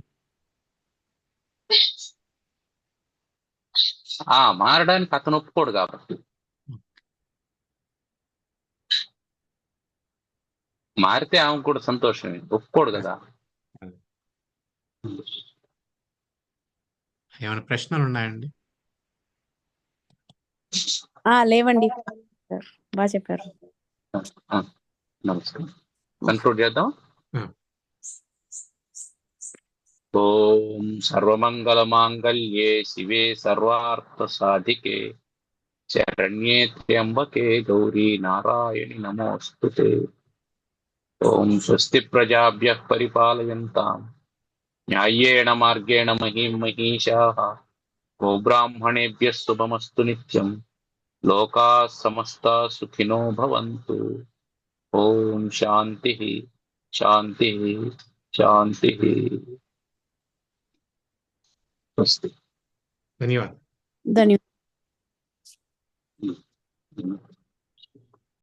మారడానికి అతను ఒప్పుకోడు కాబట్టి. మారితే ఆమె కూడా సంతోషమే, ఒప్పుకోడు కదా. ఏమైనా ప్రశ్నలు ఉన్నాయండి? లేవండి, బాగా చెప్పారు. నమస్కారం. కన్క్లూడ్ చేద్దాం. ఆ. ఓం సర్వమంగళ మాంగళ్యే శివే సర్వార్థ సాధికే శరణ్యే త్ర్యంబకే గౌరీ నారాయణి నమోస్తుతే. ఓం స్వస్తి ప్రజాభ్యః పరిపాలయంతాం న్యాయేణ మార్గేణ మహీం మహీషాః గోబ్రాహ్మణేభ్యः శుభమస్తు నిత్యం. లోకాః సమస్తాః సుఖినో భవంతు. ఓం శాంతి శాంతి శాంతి. స్వస్తి. ధన్యవాదాలు. ధన్యవాదాలు.